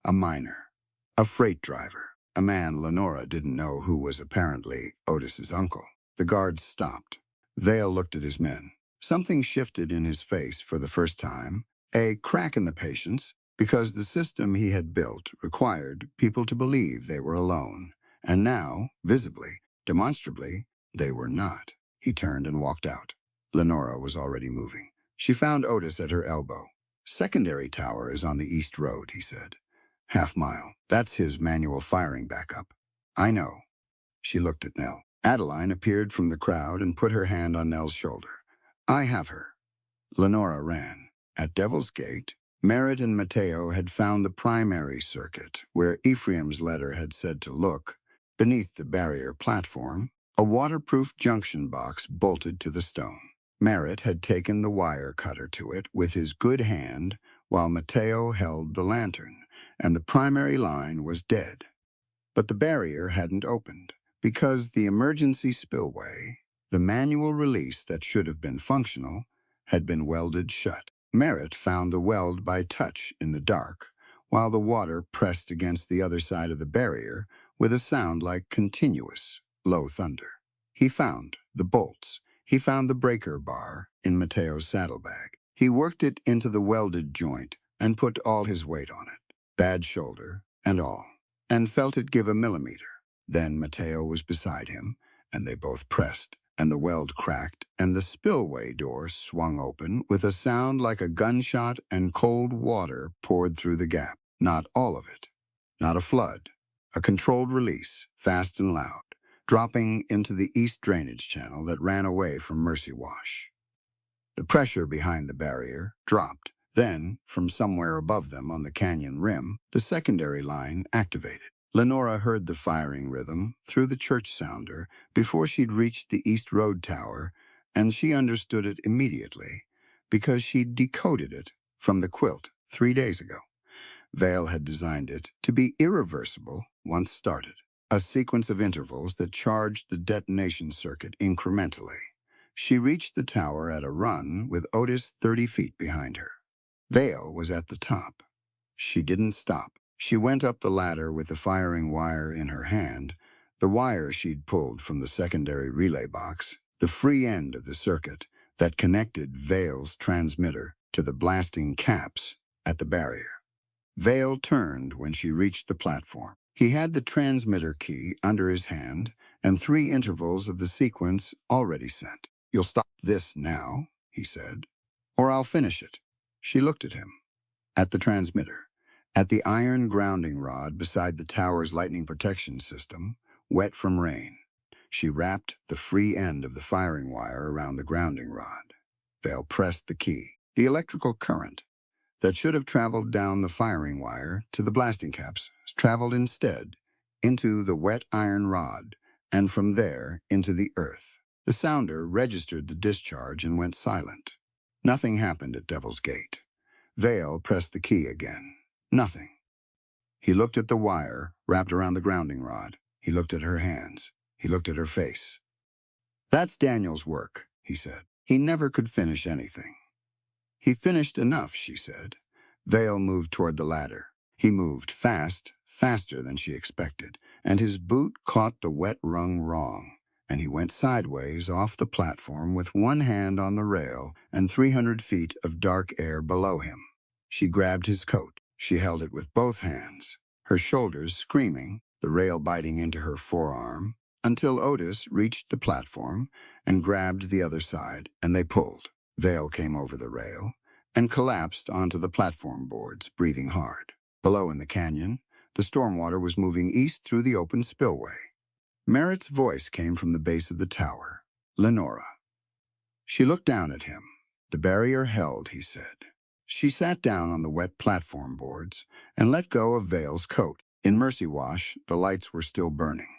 A miner, a freight driver, a man Lenora didn't know who was apparently Otis's uncle. The guards stopped. Vale looked at his men. Something shifted in his face for the first time, a crack in the patience, because the system he had built required people to believe they were alone. And now, visibly, demonstrably, they were not. He turned and walked out. Lenora was already moving. She found Otis at her elbow. Secondary tower is on the East Road, he said. Half mile. That's his manual firing backup. I know. She looked at Nell. Adeline appeared from the crowd and put her hand on Nell's shoulder. I have her. Lenora ran. At Devil's Gate, Merritt and Mateo had found the primary circuit, where Ephraim's letter had said to look. Beneath the barrier platform, a waterproof junction box bolted to the stone. Merritt had taken the wire cutter to it with his good hand, while Mateo held the lantern, and the primary line was dead. But the barrier hadn't opened, because the emergency spillway, the manual release that should have been functional, had been welded shut. Merritt found the weld by touch in the dark, while the water pressed against the other side of the barrier with a sound like continuous, low thunder. He found the bolts. He found the breaker bar in Mateo's saddlebag. He worked it into the welded joint and put all his weight on it, bad shoulder and all, and felt it give a millimeter. Then Mateo was beside him, and they both pressed, and the weld cracked, and the spillway door swung open with a sound like a gunshot, and cold water poured through the gap. Not all of it. Not a flood. A controlled release, fast and loud, dropping into the east drainage channel that ran away from Mercy Wash. The pressure behind the barrier dropped. Then, from somewhere above them on the canyon rim, the secondary line activated. Lenora heard the firing rhythm through the church sounder before she'd reached the East Road Tower, and she understood it immediately because she'd decoded it from the quilt 3 days ago. Vale had designed it to be irreversible once started, a sequence of intervals that charged the detonation circuit incrementally. She reached the tower at a run with Otis 30 feet behind her. Vale was at the top. She didn't stop. She went up the ladder with the firing wire in her hand, the wire she'd pulled from the secondary relay box, the free end of the circuit that connected Vale's transmitter to the blasting caps at the barrier. Vale turned when she reached the platform. He had the transmitter key under his hand and 3 intervals of the sequence already sent. You'll stop this now, he said, or I'll finish it. She looked at him. At the transmitter. At the iron grounding rod beside the tower's lightning protection system, wet from rain. She wrapped the free end of the firing wire around the grounding rod. Vale pressed the key. The electrical current that should have traveled down the firing wire to the blasting caps traveled instead into the wet iron rod, and from there into the earth. The sounder registered the discharge and went silent. Nothing happened at Devil's Gate. Vale pressed the key again. Nothing. He looked at the wire wrapped around the grounding rod. He looked at her hands. He looked at her face. That's Daniel's work, he said. He never could finish anything. He finished enough, she said. Vale moved toward the ladder. He moved fast, faster than she expected, and his boot caught the wet rung wrong, and he went sideways off the platform with one hand on the rail and 300 feet of dark air below him. She grabbed his coat. She held it with both hands, her shoulders screaming, the rail biting into her forearm, until Otis reached the platform and grabbed the other side, and they pulled. Vale came over the rail and collapsed onto the platform boards, breathing hard. Below in the canyon, the stormwater was moving east through the open spillway. Merritt's voice came from the base of the tower. Lenora. She looked down at him. The barrier held, he said. She sat down on the wet platform boards and let go of Vale's coat. In Mercy Wash, the lights were still burning.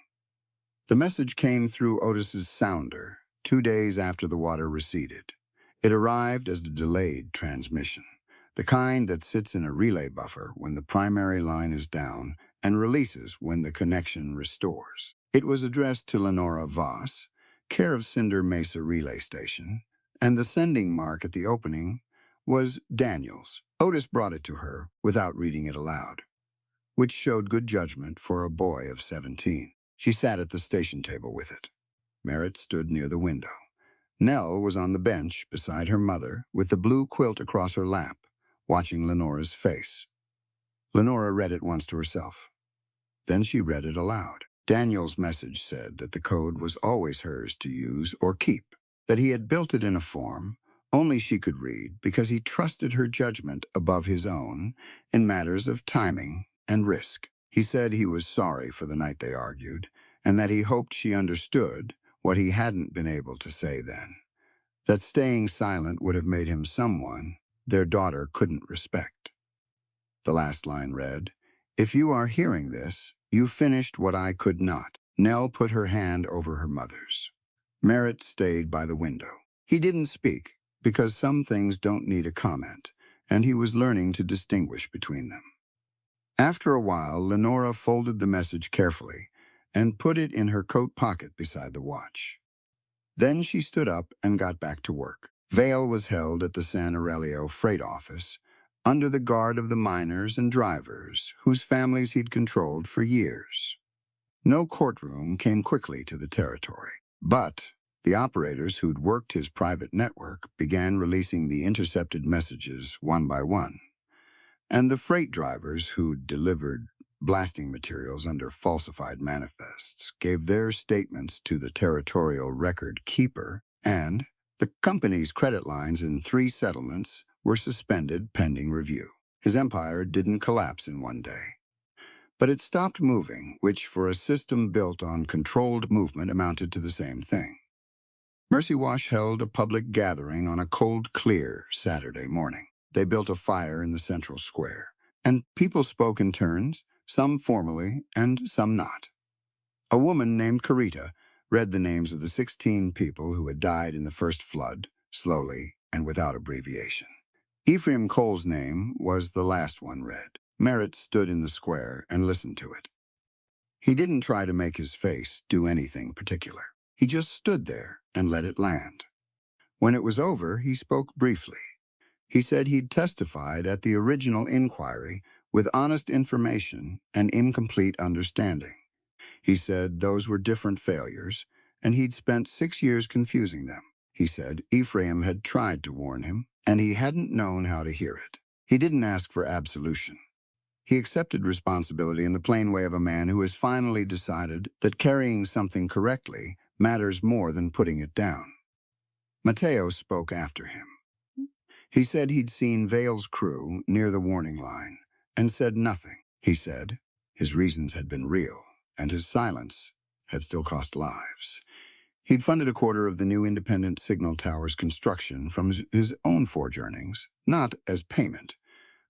The message came through Otis's sounder 2 days after the water receded. It arrived as a delayed transmission, the kind that sits in a relay buffer when the primary line is down and releases when the connection restores. It was addressed to Lenora Voss, care of Cinder Mesa Relay Station, and the sending mark at the opening was Daniels. Otis brought it to her without reading it aloud, which showed good judgment for a boy of 17. She sat at the station table with it. Merritt stood near the window. Nell was on the bench beside her mother with the blue quilt across her lap, watching Lenora's face. Lenora read it once to herself. Then she read it aloud. Daniel's message said that the code was always hers to use or keep, that he had built it in a form only she could read because he trusted her judgment above his own in matters of timing and risk. He said he was sorry for the night they argued, and that he hoped she understood what he hadn't been able to say then, that staying silent would have made him someone their daughter couldn't respect. The last line read, "If you are hearing this, you finished what I could not." Nell put her hand over her mother's. Merritt stayed by the window. He didn't speak, because some things don't need a comment, and he was learning to distinguish between them. After a while, Lenora folded the message carefully and put it in her coat pocket beside the watch. Then she stood up and got back to work. Bail was held at the San Aurelio freight office under the guard of the miners and drivers whose families he'd controlled for years. No courtroom came quickly to the territory, but the operators who'd worked his private network began releasing the intercepted messages one by one, and the freight drivers who'd delivered blasting materials under falsified manifests gave their statements to the territorial record keeper, and the company's credit lines in 3 settlements were suspended pending review. His empire didn't collapse in one day, but it stopped moving, which for a system built on controlled movement amounted to the same thing. Mercy Wash held a public gathering on a cold, clear Saturday morning. They built a fire in the central square, and people spoke in turns, some formally and some not. A woman named Carita read the names of the 16 people who had died in the first flood, slowly and without abbreviation. Ephraim Cole's name was the last one read. Merritt stood in the square and listened to it. He didn't try to make his face do anything particular. He just stood there and let it land. When it was over, he spoke briefly. He said he'd testified at the original inquiry with honest information and incomplete understanding. He said those were different failures, and he'd spent 6 years confusing them. He said Ephraim had tried to warn him, and he hadn't known how to hear it. He didn't ask for absolution. He accepted responsibility in the plain way of a man who has finally decided that carrying something correctly matters more than putting it down. Mateo spoke after him. He said he'd seen Vale's crew near the warning line and said nothing. He said his reasons had been real, and his silence had still cost lives. He'd funded a quarter of the new independent signal tower's construction from his own forge earnings, not as payment,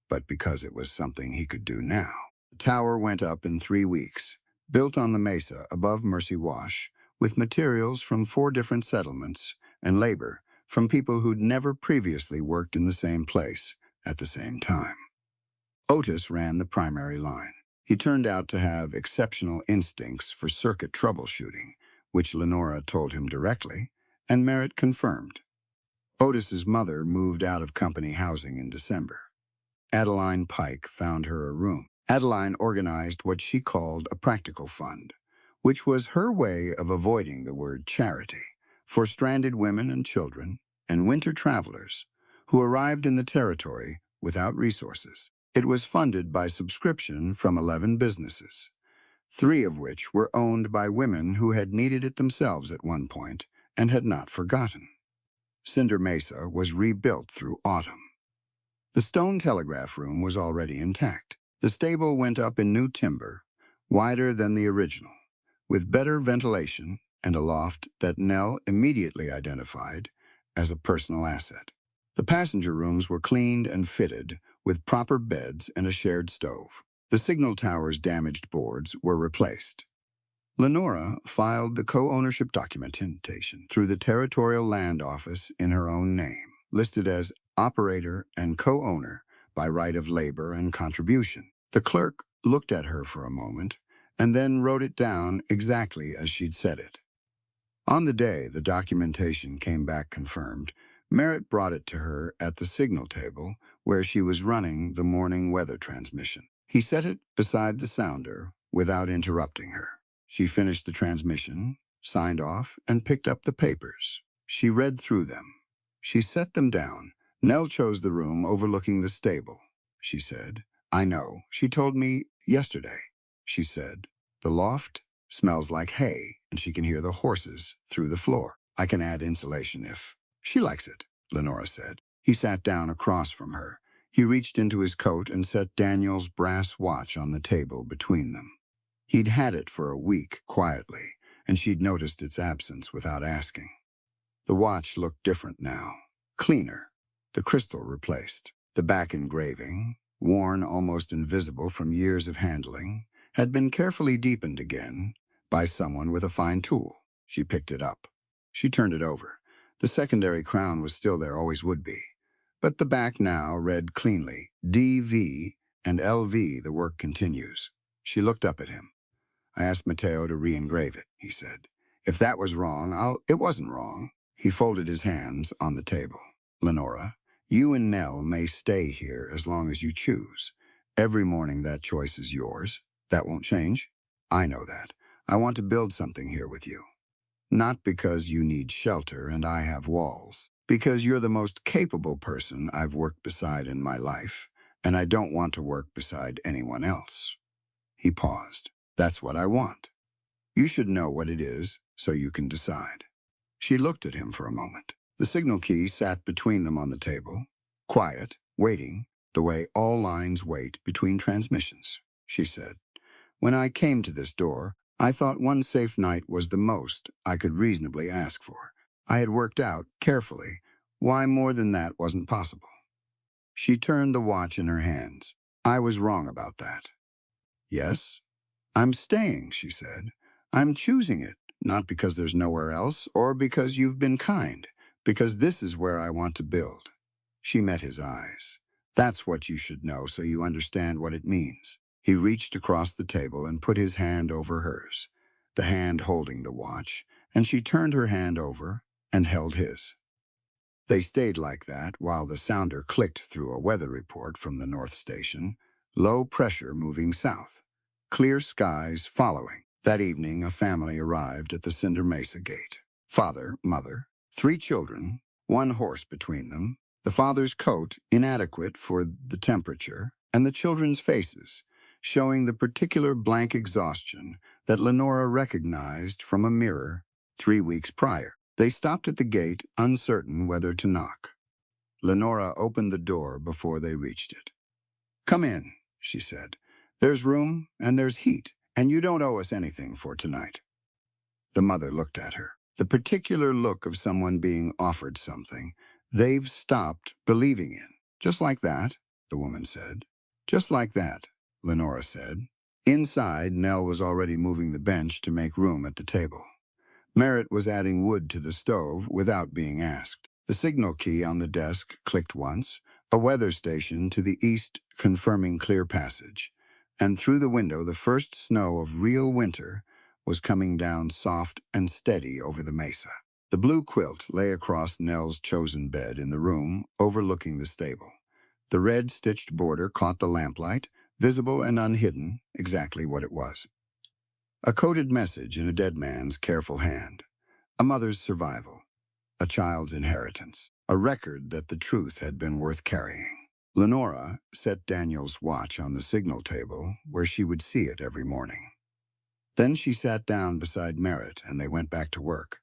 but because it was something he could do now. The tower went up in 3 weeks, built on the mesa above Mercy Wash, with materials from 4 different settlements and labor from people who'd never previously worked in the same place at the same time. Otis ran the primary line. He turned out to have exceptional instincts for circuit troubleshooting, which Lenora told him directly, and Merritt confirmed. Otis's mother moved out of company housing in December. Adeline Pike found her a room. Adeline organized what she called a practical fund, which was her way of avoiding the word charity, for stranded women and children and winter travelers who arrived in the territory without resources. It was funded by subscription from 11 businesses, 3 of which were owned by women who had needed it themselves at one point and had not forgotten. Cinder Mesa was rebuilt through autumn. The stone telegraph room was already intact. The stable went up in new timber, wider than the original, with better ventilation and a loft that Nell immediately identified as a personal asset. The passenger rooms were cleaned and fitted with proper beds and a shared stove. The signal tower's damaged boards were replaced. Lenora filed the co-ownership documentation through the Territorial Land Office in her own name, listed as operator and co-owner by right of labor and contribution. The clerk looked at her for a moment and then wrote it down exactly as she'd said it. On the day the documentation came back confirmed, Merritt brought it to her at the signal table where she was running the morning weather transmission. He set it beside the sounder without interrupting her. She finished the transmission, signed off, and picked up the papers. She read through them. She set them down. Nell chose the room overlooking the stable, she said. I know. She told me yesterday, she said. The loft smells like hay, and she can hear the horses through the floor. I can add insulation if she likes it, Lenora said. He sat down across from her. He reached into his coat and set Daniel's brass watch on the table between them. He'd had it for a week, quietly, and she'd noticed its absence without asking. The watch looked different now, cleaner, the crystal replaced. The back engraving, worn almost invisible from years of handling, had been carefully deepened again by someone with a fine tool. She picked it up. She turned it over. The secondary crown was still there, always would be. But the back now read cleanly, DV and LV, the work continues. She looked up at him. I asked Matteo to re-engrave it, he said. If that was wrong, It wasn't wrong. He folded his hands on the table. Lenora, you and Nell may stay here as long as you choose. Every morning that choice is yours. That won't change. I know that. I want to build something here with you. Not because you need shelter and I have walls. Because you're the most capable person I've worked beside in my life, and I don't want to work beside anyone else. He paused. That's what I want. You should know what it is so you can decide. She looked at him for a moment. The signal key sat between them on the table, quiet, waiting, the way all lines wait between transmissions. She said, when I came to this door, I thought one safe night was the most I could reasonably ask for. I had worked out, carefully, why more than that wasn't possible. She turned the watch in her hands. I was wrong about that. Yes? I'm staying, she said. I'm choosing it, not because there's nowhere else, or because you've been kind, because this is where I want to build. She met his eyes. That's what you should know so you understand what it means. He reached across the table and put his hand over hers, the hand holding the watch, and she turned her hand over and held his. They stayed like that while the sounder clicked through a weather report from the North Station, low pressure moving south, clear skies following. That evening, a family arrived at the Cinder Mesa gate. Father, mother, 3 children, 1 horse between them, the father's coat inadequate for the temperature, and the children's faces, showing the particular blank exhaustion that Lenora recognized from a mirror 3 weeks prior. They stopped at the gate, uncertain whether to knock. Lenora opened the door before they reached it. Come in, she said. There's room and there's heat, and you don't owe us anything for tonight. The mother looked at her. The particular look of someone being offered something they've stopped believing in. Just like that, the woman said. Just like that, Lenora said. Inside, Nell was already moving the bench to make room at the table. Merritt was adding wood to the stove without being asked. The signal key on the desk clicked once, a weather station to the east confirming clear passage, and through the window the first snow of real winter was coming down soft and steady over the mesa. The blue quilt lay across Nell's chosen bed in the room overlooking the stable. The red stitched border caught the lamplight, visible and unhidden, exactly what it was. A coded message in a dead man's careful hand. A mother's survival. A child's inheritance. A record that the truth had been worth carrying. Lenora set Daniel's watch on the signal table where she would see it every morning. Then she sat down beside Merritt and they went back to work.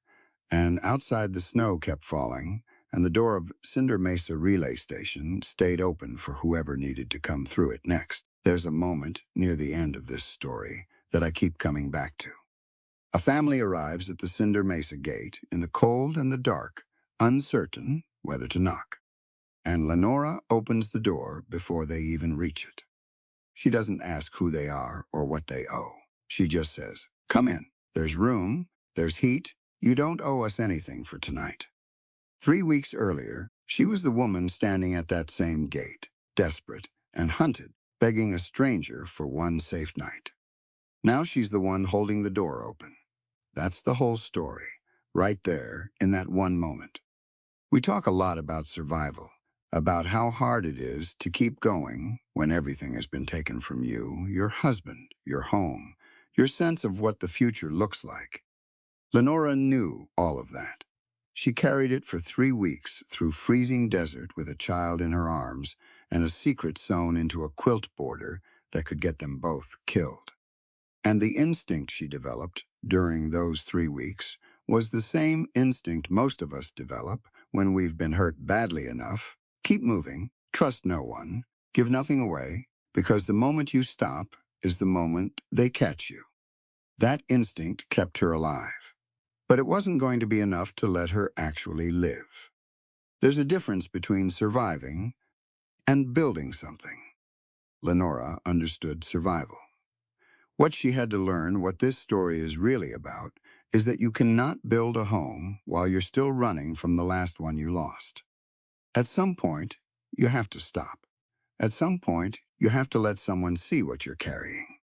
And outside the snow kept falling, and the door of Cinder Mesa Relay Station stayed open for whoever needed to come through it next. There's a moment near the end of this story that I keep coming back to. A family arrives at the Cinder Mesa gate in the cold and the dark, uncertain whether to knock. And Lenora opens the door before they even reach it. She doesn't ask who they are or what they owe. She just says, come in. There's room, there's heat. You don't owe us anything for tonight. 3 weeks earlier, she was the woman standing at that same gate, desperate and hunted, begging a stranger for one safe night. Now she's the one holding the door open. That's the whole story, right there in that one moment. We talk a lot about survival, about how hard it is to keep going when everything has been taken from you, your husband, your home, your sense of what the future looks like. Lenora knew all of that. She carried it for 3 weeks through freezing desert with a child in her arms and a secret sewn into a quilt border that could get them both killed. And the instinct she developed during those 3 weeks was the same instinct most of us develop when we've been hurt badly enough. Keep moving, trust no one, give nothing away, because the moment you stop is the moment they catch you. That instinct kept her alive. But it wasn't going to be enough to let her actually live. There's a difference between surviving and building something. Lenora understood survival. What she had to learn, what this story is really about, is that you cannot build a home while you're still running from the last one you lost. At some point, you have to stop. At some point, you have to let someone see what you're carrying.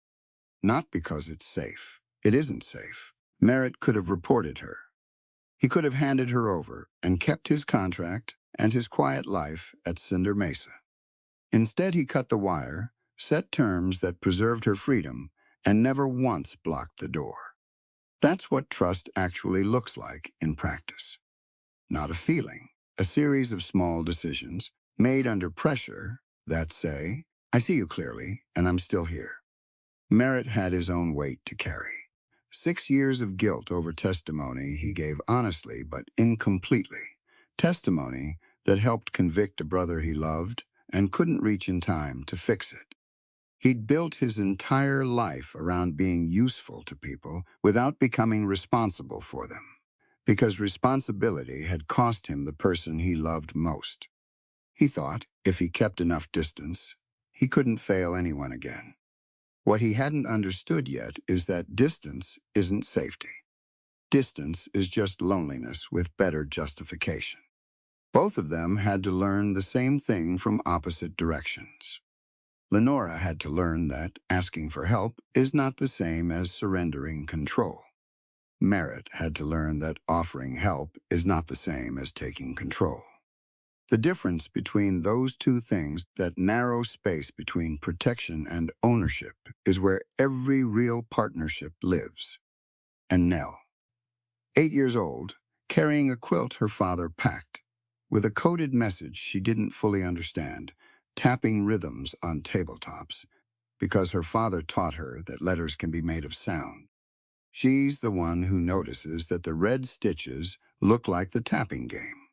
Not because it's safe. It isn't safe. Merritt could have reported her. He could have handed her over and kept his contract and his quiet life at Cinder Mesa. Instead, he cut the wire, set terms that preserved her freedom, and never once blocked the door. That's what trust actually looks like in practice. Not a feeling, a series of small decisions made under pressure that say, I see you clearly, and I'm still here. Merritt had his own weight to carry. 6 years of guilt over testimony he gave honestly but incompletely. Testimony that helped convict a brother he loved and couldn't reach in time to fix it. He'd built his entire life around being useful to people without becoming responsible for them, because responsibility had cost him the person he loved most. He thought if he kept enough distance, he couldn't fail anyone again. What he hadn't understood yet is that distance isn't safety. Distance is just loneliness with better justification. Both of them had to learn the same thing from opposite directions. Lenora had to learn that asking for help is not the same as surrendering control. Merritt had to learn that offering help is not the same as taking control. The difference between those two things, that narrow space between protection and ownership, is where every real partnership lives. And Nell, 8 years old, carrying a quilt her father packed, with a coded message she didn't fully understand, tapping rhythms on tabletops, because her father taught her that letters can be made of sound. She's the one who notices that the red stitches look like the tapping game.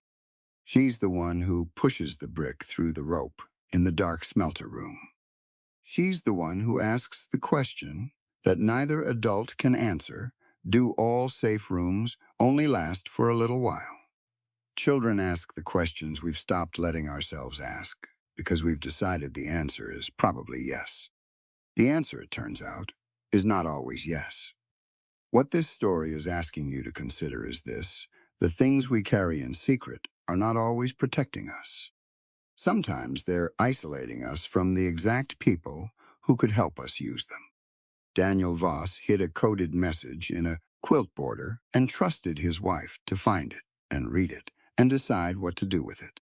She's the one who pushes the brick through the rope in the dark smelter room. She's the one who asks the question that neither adult can answer: do all safe rooms only last for a little while? Children ask the questions we've stopped letting ourselves ask because we've decided the answer is probably yes. The answer, it turns out, is not always yes. What this story is asking you to consider is this: the things we carry in secret are not always protecting us. Sometimes they're isolating us from the exact people who could help us use them. Daniel Voss hid a coded message in a quilt border and trusted his wife to find it and read it and decide what to do with it.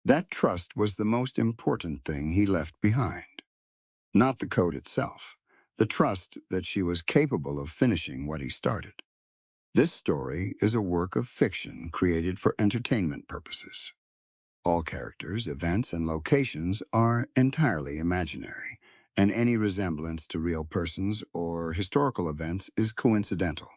That trust was the most important thing he left behind. Not the code itself, the trust that she was capable of finishing what he started. This story is a work of fiction created for entertainment purposes. All characters, events, and locations are entirely imaginary, and any resemblance to real persons or historical events is coincidental.